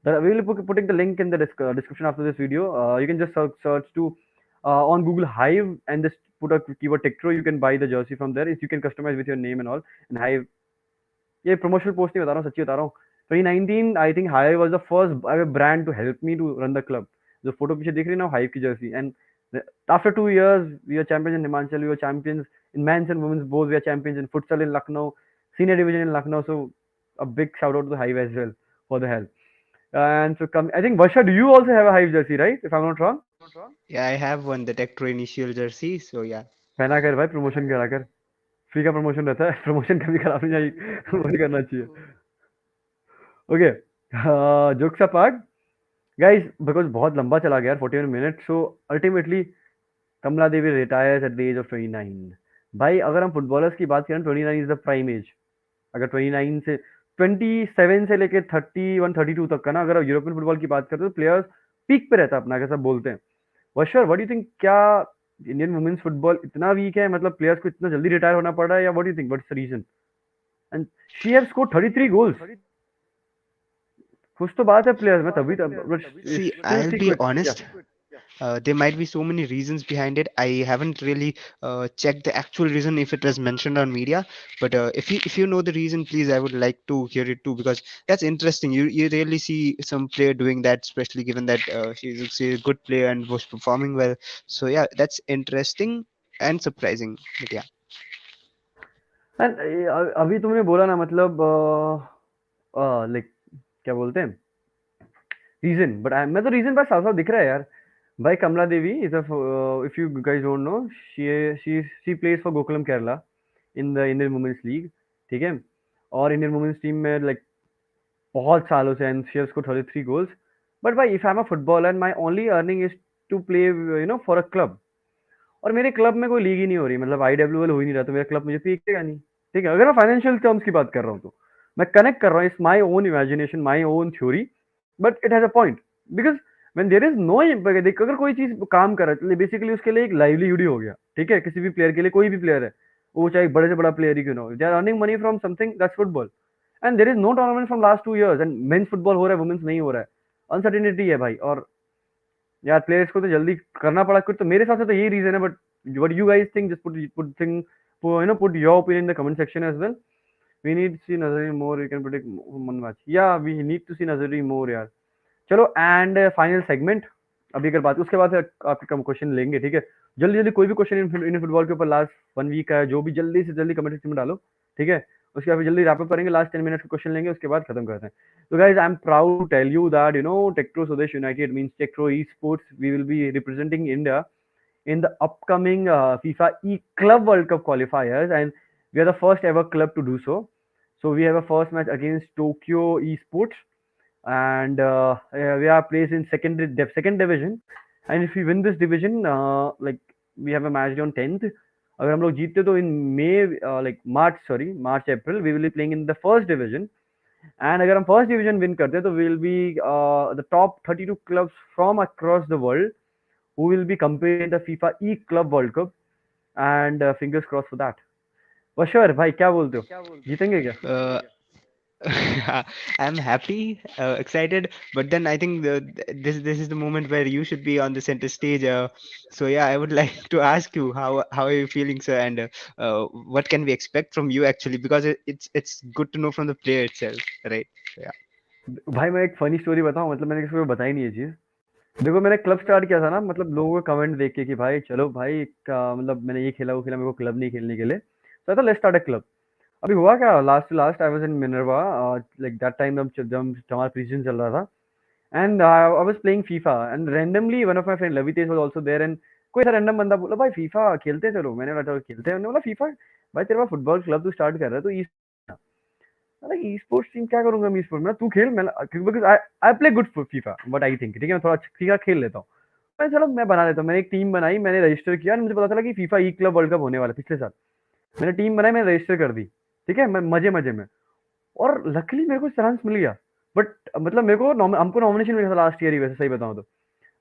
we will be putting the link in the description after this video. You can just search to on Google Hive and just put a keyword Techtro. You can buy the jersey from there. If you can customize with your name and all. And Hive, ये promotional post नहीं बता रहा हूँ, सच्ची बता रहा हूँ. 2019 I think Hive was the first brand to help me to run the club. जो फोटो पीछे दिख रही है ना Hive की Jersey. And after 2 years we are champions in Himachal, we were champions in men's and women's both, we are champions in futsal in Lucknow, senior division in Lucknow. So a big shout out to the Hive as well for the help. And so come, I think Varsha, do you also have a Hive jersey, right? If I'm not wrong. Yeah, I have one, the Techtro initial jersey. So yeah. पहना कर भाई, promotion करा कर. Free का promotion रहता है, promotion कभी खराब नहीं जाएगी. वही करना चाहिए. Okay, jokes apart guys, because बहुत लंबा चला गया यार, 41 minute. So ultimately Kamala Devi retires at the age of 29. भाई अगर हम फुटबॉलर्स की बात करें, 29 इज द प्राइम एज. अगर 29 से 27 से लेके 31 32 तक का ना, अगर यूरोपियन फुटबॉल की बात करते हैं तो प्लेयर्स पीक पे रहता है अपना, कैसा बोलते हैं. वर्षर, व्हाट डू यू थिंक, क्या इंडियन वुमेन्स फुटबॉल इतना वीक है, मतलब प्लेयर्स को इतना जल्दी रिटायर होना पड़ रहा है, या what do you think, what's the reason? And she have scored 33 goals. कुछ तो बात है प्लेयर्स में, तभी See, still I'll she be quit. या honest. There might be so many reasons behind it. I haven't really checked the actual reason if it was mentioned on media. But if you know the reason, please, I would like to hear it too, because that's interesting. You rarely see some player doing that, especially given that she's a good player and was performing well. So yeah, that's interesting and surprising. But yeah. And अभी तुमने बोला ना, मतलब like क्या बोलते हैं reason, but मैं तो रीजन बस साफ साफ दिख रहा है यार. भाई Kamala Devi is a, if you guys don't know, she plays for Gokulam Kerala in the Indian women's league. ठीक है. और इंडियन वुमेन्स टीम में लाइक बहुत सालों से, and she has scored 33 goals. But भाई if I am a footballer and my only earning is to play for a club, और मेरे क्लब में कोई लीग ही नहीं हो रही, मतलब IWL हो ही नहीं रहा, तो मेरा क्लब मुझे पीकेगा नहीं. ठीक है, अगर मैं फाइनेंशियल टर्म्स की बात कर रहा हूँ तो मैं कनेक्ट कर रहा हूँ, it's my own imagination, my own theory, but it has a point. Because when there is no, अगर कोई चीज काम कर रहा है बेसिकली उसके लिए एक लाइवलीहुड ही हो गया. ठीक है, किसी भी प्लेयर के लिए, कोई भी प्लेयर है, वो चाहे बड़े से बड़ा प्लेयर ही क्यों ना हो, they are earning money from something, that's football. And there is no tournament from last 2 years, and men's football हो रहा है, वुमेन्स नहीं हो रहा है. अनसर्टिनिटी है भाई. और यार प्लेयर्स को तो जल्दी करना पड़ा कुछ, तो मेरे हिसाब से तो यही रीजन है. But what you guys think, just put your opinion in the comment section as well. We need to see Nazari more, you can predict one match. Yeah, we need to see Nazari more यार. चलो, and final segment. अभी अगर बात, उसके बाद आपके कम question लेंगे. ठीक है, जल्दी जल्दी कोई भी क्वेश्चन इन फुटबॉल के ऊपर लास्ट 1 वीक का है, जो भी जल्दी से जल्दी कमेंट सेक्शन में डालो. ठीक है, उसके बाद जल्दी रैप अप करेंगे, लास्ट 10 मिनट का क्वेश्चन लेंगे, उसके बाद खत्म करते हैं. तो guys, I am proud to tell you that Techtro Swades United means Techtro esports, we will be representing India in the upcoming FIFA E Club World Cup qualifiers, and we are the first ever club to do so. So we have a first match against Tokyo Esports, and we are placed in second division. And if we win this division, like we have a match day on 10th. अगर हम लोग जीतते तो in May, like March April, we will be playing in the first division. And अगर हम first division win करते तो we will be the top 32 clubs from across the world who will be competing in the FIFA E Club World Cup, and fingers crossed for that. For sure भाई, क्या बोलते हो, जीतेंगे क्या? Uh, I'm happy, excited, but then I think this is the moment where you should be on the center stage. So yeah, I would like to ask you how are you feeling, sir, and what can we expect from you actually, because it's good to know from the player itself, right? So, yeah. भाई मैं एक funny story बताऊं, मतलब मैंने किसी को बताई नहीं ये चीज. देखो मैंने क्लब स्टार्ट किया था ना, मतलब लोगों का कमेंट देख के कि भाई चलो भाई मतलब मैंने ये खेला वो खेला, मेरे को क्लब नहीं खेलने के लिए, तो I thought let's start a club. अभी हुआ क्या, last to last I was in Minerva, like that time जब हमारा प्रीसीजन चल रहा था, and I was playing FIFA, and randomly one of my friend Lavitesh was also there, and कोई सा रैंडम बंदा बोला भाई फीफा खेलते हैं चलो, मैंने बोला चलो खेलते हैं, मैंने बोला फीफा, भाई तेरे पास फुटबॉल क्लब तू स्टार्ट कर रहा है तो अरे ई स्पोर्ट्स टीम क्या करूंगा मैं, ई स्पोर्ट में तू खेल, मैं because I I play good FIFA but I think ठीक है मैं थोड़ा ठीक खेल लेता हूँ, मैं चलो मैं बना लेता हूँ, मैंने एक टीम बनाई, मैंने रजिस्टर किया और मुझे पता चला कि फीफा ई क्लब वर्ल्ड कप होने वाला है पिछले साल, मैंने टीम बनाई, मैंने रजिस्टर कर दी, ठीक है मैं मजे मजे में, और लकीली मेरे को चांस मिल गया, बट मतलब मेरे को हमको नॉमिनेशन मिला था लास्ट ईयर ही, वैसे सही बताऊं तो,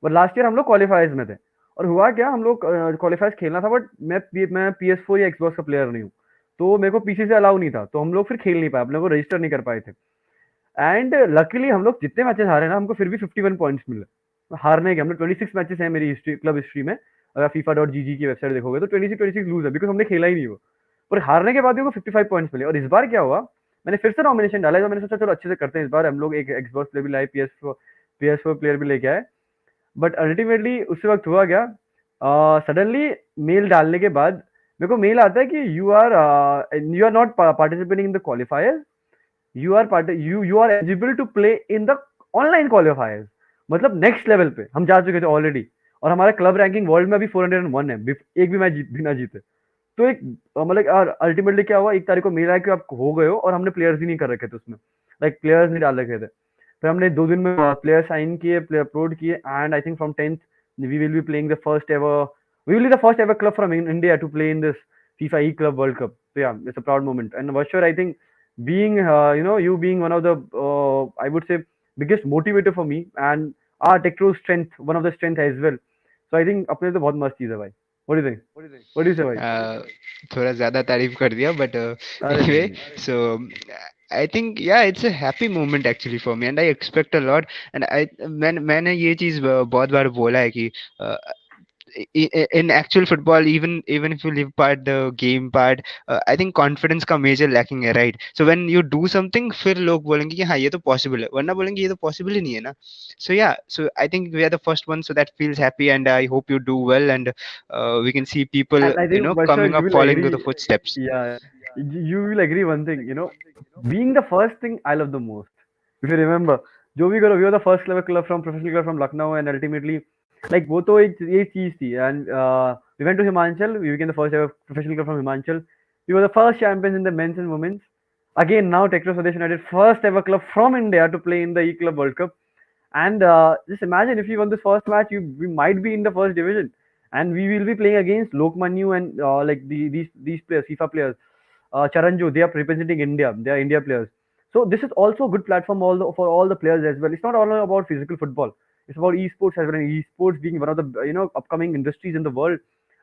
बट लास्ट ईयर हम लोग क्वालिफायर्स में थे, और हुआ क्या हम लोग क्वालिफायर्स खेलना था, बट मैं PS4 या एक्सबॉक्स का प्लेयर नहीं हूँ, तो मेरे को पीसी से अलाउ नहीं था, तो हम लोग फिर खेल नहीं पाए, अपने को रजिस्टर नहीं कर पाए थे, एंड लकीली हम लोग जितने मैचेस हारे ना, हमको फिर भी 51 पॉइंट्स मिले हारने के, हमने 26 मैचेस हैं मेरी हिस्ट्री, क्लब हिस्ट्री में, अगर FIFA.gg की वेबसाइट देखोगे तो 26 लूज है, बिकॉज हमने खेला ही नहीं वो, पर हारने के बाद भी वो 55 पॉइंट्स मिले, और इस बार क्या हुआ, मैंने फिर से नॉमिनेशन डाला, तो मैंने सोचा चलो अच्छे से करते हैं इस बार, हम लोग एक एक्सबॉक्स प्लेयर भी लाए, PS4 प्लेयर भी लेके आए, बट अल्टीमेटली उस वक्त हुआ क्या, सडनली मेल डालने के बाद मेरे को मेल आता है कि you are not participating in the qualifier, you are eligible to play in the online qualifiers, मतलब नेक्स्ट लेवल पे हम जा चुके थे ऑलरेडी, और हमारा क्लब रैंकिंग वर्ल्ड में अभी 401 है, एक भी मैच भी ना जीते, तो एक मतलब अल्टीमेटली क्या हुआ, एक तारीख को मेल आया कि आप हो गए हो, और हमने प्लेयर्स ही नहीं कर रखे थे उसमें, लाइक प्लेयर्स नहीं डाल रखे थे, फिर हमने 2 दिन में प्लेयर साइन किए, प्लेयर अपलोड किए, and I think from 10th we will be playing the first ever, we will be the first ever club from India to play in this FIFA E Club World Cup. So yeah, it's a proud moment. And for sure, I think you being one of the, I would say, biggest motivator for me, and our Techtro strength, one of the strength as well. So I think अपने तो बहुत मस्त चीज़ है भाई. What do you think? What do you say भाई? uh, थोड़ा ज्यादा तारीफ कर दिया, but अरे नहीं anyway, नहीं. so I think yeah, it's a happy moment actually for me, and I expect a lot. And मैंने ये चीज बहुत बार बोला है कि in actual football, even if you leave part the game part, I think confidence का major lacking है, right? So when you do something, फिर लोग बोलेंगे कि हाँ ये तो possible है, वरना बोलेंगे ये तो possible ही नहीं है ना. So yeah, so I think we are the first one, so that feels happy, and I hope you do well, and we can see people, And I think Varsha, coming you up, will following to the agree. footsteps. Yeah, you will agree one thing. Being the first thing I love the most. If you remember, जो भी करो, we were the first club from professional club from Lucknow, and ultimately, like वो तो एक चीज थी, and we went to Himachal. We became the first ever professional club from Himachal. We were the first champions in the men's and women's. Again, now Techtro Swades United, first ever club from India to play in the E Club World Cup. And just imagine if we won this first match, we might be in the first division, and we will be playing against Lokmanyu and like these players, FIFA players, Charanjo. They are representing India. They are India players. So this is also a good platform for all the players as well. It's not all about physical football. It's about esports as well, and esports being one of the upcoming industries in the world.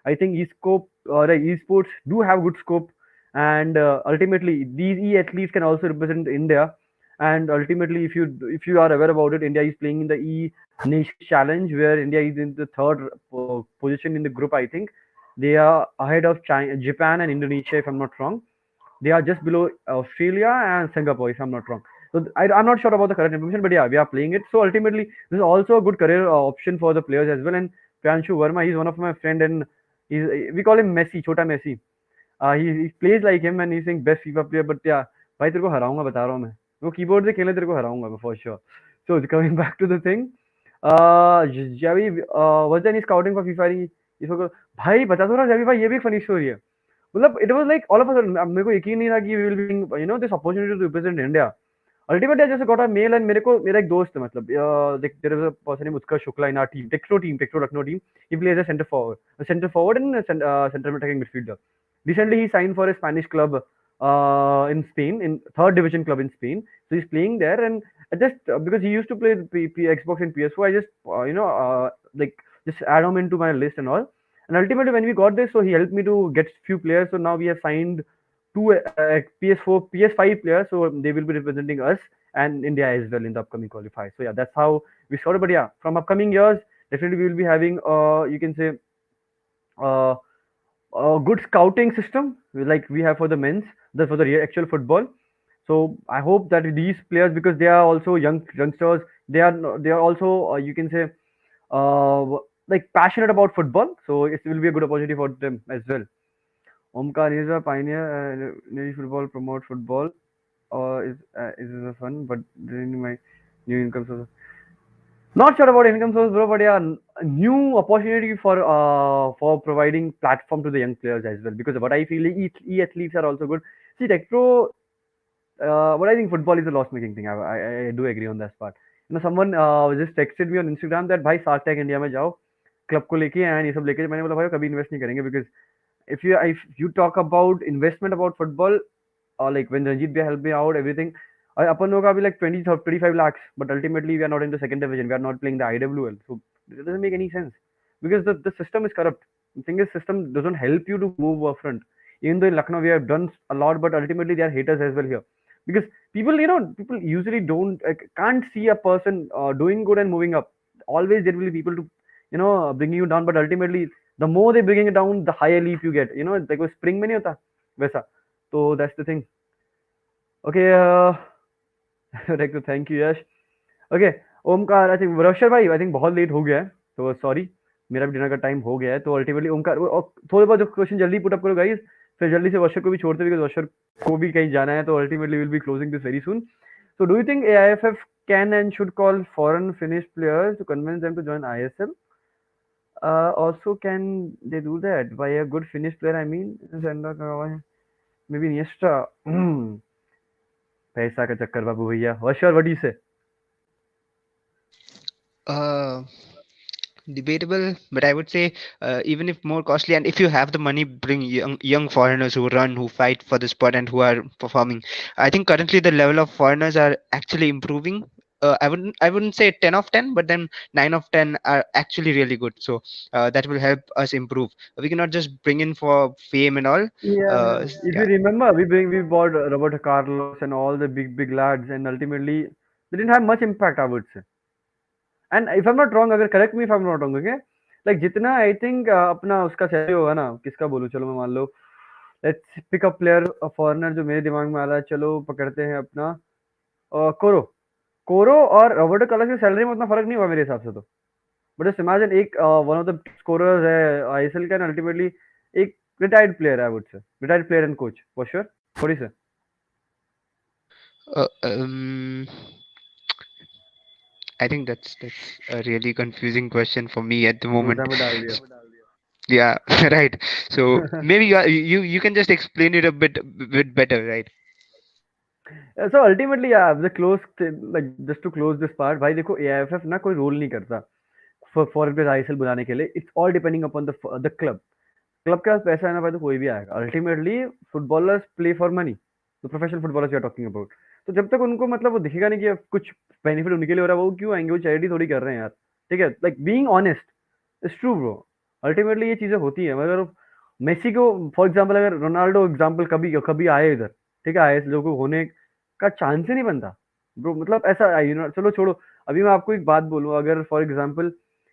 I think esports do have good scope, and ultimately these e-athletes can also represent India, and ultimately if you are aware about it, India is playing in the E Nations Challenge, where India is in the third position in the group. I think they are ahead of China, Japan, and Indonesia, if I'm not wrong. They are just below Australia and Singapore, if I'm not wrong. So I'm not sure about the correct information, but yeah, we are playing it. So ultimately, this is also a good career option for the players as well. And Pranshu Verma, he's one of my friend, and we call him Messi, Chota Messi. He plays like him, and he's saying best FIFA player. But yeah, भाई तेरे को हराऊंगा बता रहा हूँ मैं. वो keyboard से खेले तेरे को हराऊंगा मैं for sure. So coming back to the thing, Javi, was there any scouting for FIFA? इसको भाई बता दो ना जावी भाई, ये भी एक फनी स्टोरी है. मतलब it was like all of a sudden मेरे को यकीन नहीं था कि we will be this opportunity to represent India. Ultimately I just got a mail, and मेरे को मेरा एक दोस्त है, मतलब there is a person name Utkarsh Shukla in our Techtro Lucknow team. He plays a centre forward and centre attacking midfielder. Recently, he signed for a Spanish club in Spain, in third division club in Spain. So he's playing there, and I just because he used to play Xbox and PS4, I just like just add him into my list and all. And ultimately, when we got this, so he helped me to get few players. So now we have signed two PS4, PS5 players, so they will be representing us and India as well in the upcoming qualifiers. So yeah, that's how we started. But yeah, from upcoming years, definitely we will be having you can say uh, a good scouting system like we have for the men's, for the actual football. So I hope that these players, because they are also youngsters, they are also you can say like passionate about football, so it will be a good opportunity for them as well. Omkar is a pioneer. Navy football promote football, or is this a fun? But during my new income source, not sure about income source, bro. But yeah, a new opportunity for providing platform to the young players as well. Because what I feel, athletes are also good. See, Techtro, but I think football is a loss making thing. I do agree on that part. Someone just texted me on Instagram that भाई Shark Tank India में जाओ club को लेके and ये सब लेके मैंने बोला भाई कभी इन्वेस्ट नहीं करेंगे because if you talk about investment about football, like when Ranjit Bhai helped me out, everything. Upon Noga be like 20, 25 lakhs, but ultimately we are not in the second division. We are not playing the IWL. So it doesn't make any sense because the system is corrupt. The thing is, system doesn't help you to move up front. Even though in Lucknow we have done a lot, but ultimately they are haters as well here because people usually don't can't see a person doing good and moving up. Always there will be people to bringing you down, but ultimately the more they bring it down, the higher leap you get. Like वो spring में नहीं होता वैसा. So that's the thing. Okay, like to thank you Yash. Okay Omkar I think Rusher भाई I think बहुत late हो गया है तो सॉरी मेरा भी डिनर का टाइम हो गया है तो अल्टीमेटली ओमकार थोड़े बहुत जो क्वेश्चन जल्दी पुट अप करो गाइस फिर जल्दी से वर्षर को भी छोड़ते बिकॉज वर्षर को भी कहीं जाना है तो ultimately will be closing this very soon so do you think AIFF can and should call foreign Finnish players to convince them to join ISL? Also, can they do that by a good Finnish player? I mean, maybe Niesta. पैसा का चक्कर बाबू भैया वर्षर what do you से Uh, Debatable, but I would say even if more costly, and if you have the money, bring young foreigners who run, who fight for the spot, and who are performing. I think currently the level of foreigners are actually improving. I wouldn't say 10 of 10, but then 9 of 10 are actually really good. So that will help us improve. We cannot just bring in for fame and all. Yeah, if you Yeah. remember, we bought Roberto Carlos and all the big lads, and ultimately they didn't have much impact, I would say. And if I'm not wrong, अगर correct me if I'm not wrong, okay? Like जितना I think अपना उसका सही होगा ना, किसका बोलूँ चलो मैं मान लो, let's pick a player, a foreigner जो मेरे दिमाग में आ रहा है, चलो पकड़ते हैं अपना कोरो कोरो और रॉबर्टो कार्लोस की सैलरी में उतना फर्क नहीं हुआ मेरे हिसाब से तो बट जस्ट इमेजिन एक वन ऑफ द स्कोरर्स है आईएसएल का एंड अल्टीमेटली एक retired player I would say retired player and coach for sure थोड़ी से Uh, um, I think that's a really confusing question for me at the moment. दुविधा में डाल दिया Yeah, right. So maybe you can just explain it a bit better, right? So ultimately the close like just to close this part भाई देखो AIFF ना कोई role नहीं करता फॉर प्लेयर आईएसएल बुलाने के लिए it's all depending upon the club club के पास पैसा है ना भाई तो कोई भी आएगा ultimately footballers play for money तो professional footballers you are talking about तो जब तक उनको मतलब वो दिखेगा नहीं कि कुछ बेनिफिट उनके लिए हो रहा है वो क्यों आएंगे वो चैरिटी थोड़ी कर रहे हैं यार ठीक है like being honest it's true bro ultimately ये चीजें होती है मगर मेसी को फॉर एग्जाम्पल अगर रोनाल्डो एग्जाम्पल कभी कभी आए इधर ठीक है आए लोगों को होने का चांस ही नहीं बनता ब्रो मतलब ऐसा चलो छोड़ो अभी मैं आपको एक बात बोलूँ अगर फॉर एग्जाम्पल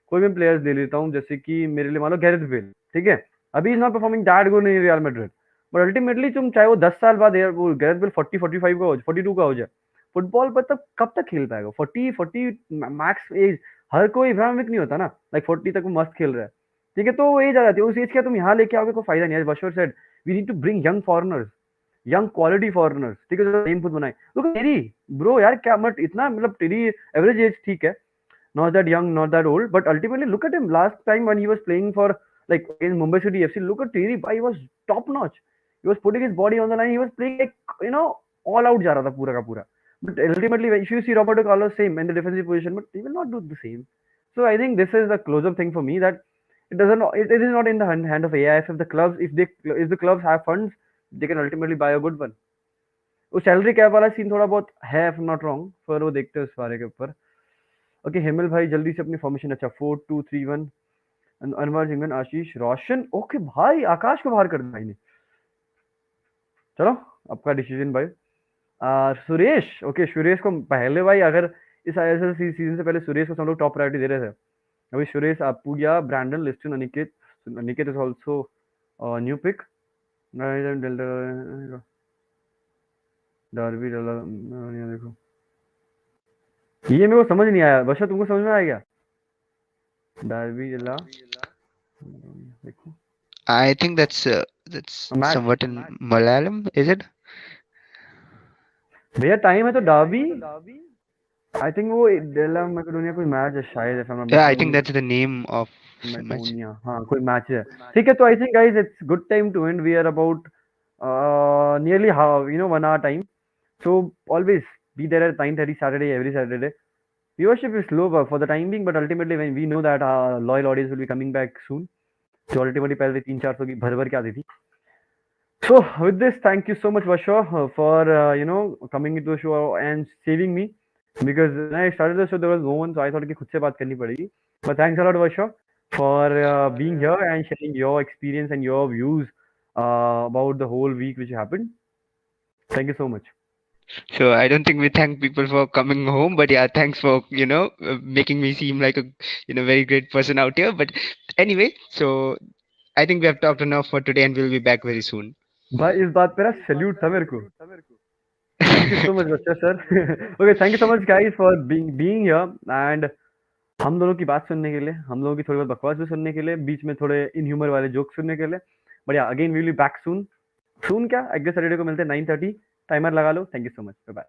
कोई मैं प्लेयर्स ले लेता हूँ जैसे कि मेरे लिए मान लो गैरेथ बेल ठीक है अभी is not performing that good in real Madrid but ultimately तुम चाहे वो 10 साल बाद यार वो गैरेथ बेल 40 45 का हो 42 का हो जाए फुटबॉल मतलब कब तक खेल पाएगा 40 मैक्स एज हर कोई इब्राहिमोविक नहीं होता ना लाइक 40 तक वो मस्त खेल रहा है ठीक है तो वो एज आ जाती है उस एज का तुम यहाँ लेके आओगे कोई फायदा नहीं है बशर said we need to bring young foreigners young quality foreigners ठीक है जो गेम खुद बनाए लोग तेरी ब्रो यार क्या मत इतना मतलब तेरी एवरेज एज ठीक है not that young, not that old, but ultimately look at him. Last time when he was playing for like in Mumbai City FC, look at Thierry Bhai, he was top notch. He was putting his body on the line. He was playing like all out जा रहा था पूरा का पूरा. But ultimately, if you see Roberto Carlos same in the defensive position, but he will not do the same. So I think this is the close-up thing for me that it is not in the hand of AIF. If the clubs have funds, they can ultimately buy a good one. वो salary cap वाला scene थोड़ा बहुत है if I'm not wrong पर वो देखते हैं उस बारे के ऊपर ओके हिमेल भाई जल्दी से अपनी फॉर्मेशन अच्छा 4-2-3-1 अनवर जिंगन आशीष रोशन ओके भाई आकाश को बाहर कर दिया भाई ने चलो आपका डिसीजन भाई सुरेश ओके सुरेश को पहले भाई अगर इस आईएसएल सीजन से पहले सुरेश को हम लोग टॉप प्रायोरिटी दे रहे थे अभी Suresh Apuia Brandon Liston Aniket is also new pick डार्बी देखो ये मेरे को समझ नहीं आया बशा तुमको समझ में आया क्या डार्बी जिला देखो I think that's match somewhat in Malayalam, is it? भैया टाइम है तो डार्बी आई थिंक वो डेला मैकेडोनिया कोई मैच है शायद if I am not Yeah, I think wrong that's the name of some match. मैटोनिया हाँ कोई मैच है ठीक है तो I think guys it's good time to end we are about nearly how 1 hour time so always be there at 9:30 Saturday every Saturday viewership is low for the time being but ultimately when we know that our loyal audience will be coming back soon जो ultimately पहले 300-400 की भर भर के आती थी so with this thank you so much Vasha for coming into the show and saving me because when I started the show there was no one so I thought कि खुद से बात करनी पड़ेगी but thanks a lot Vasha for being here and sharing your experience and your views about the whole week which happened thank you so much So I don't think we thank people for coming home, but yeah, thanks for making me seem like a very great person out here. But anyway, so I think we have talked enough for today, and we'll be back very soon. भाई इस बात पे ना salute था मेरे को thank you so much बच्चा sir okay thank you so much guys for being here and हम दोनों की बात सुनने के लिए हम लोगों की थोड़ी बहुत बकवास भी सुनने के लिए बीच में थोड़े इन ह्यूमर वाले जोक सुनने के लिए बट या again we will be back soon soon क्या अगले सैटरडे को मिलते हैं 9:30 टाइमर लगा लो thank you so much bye bye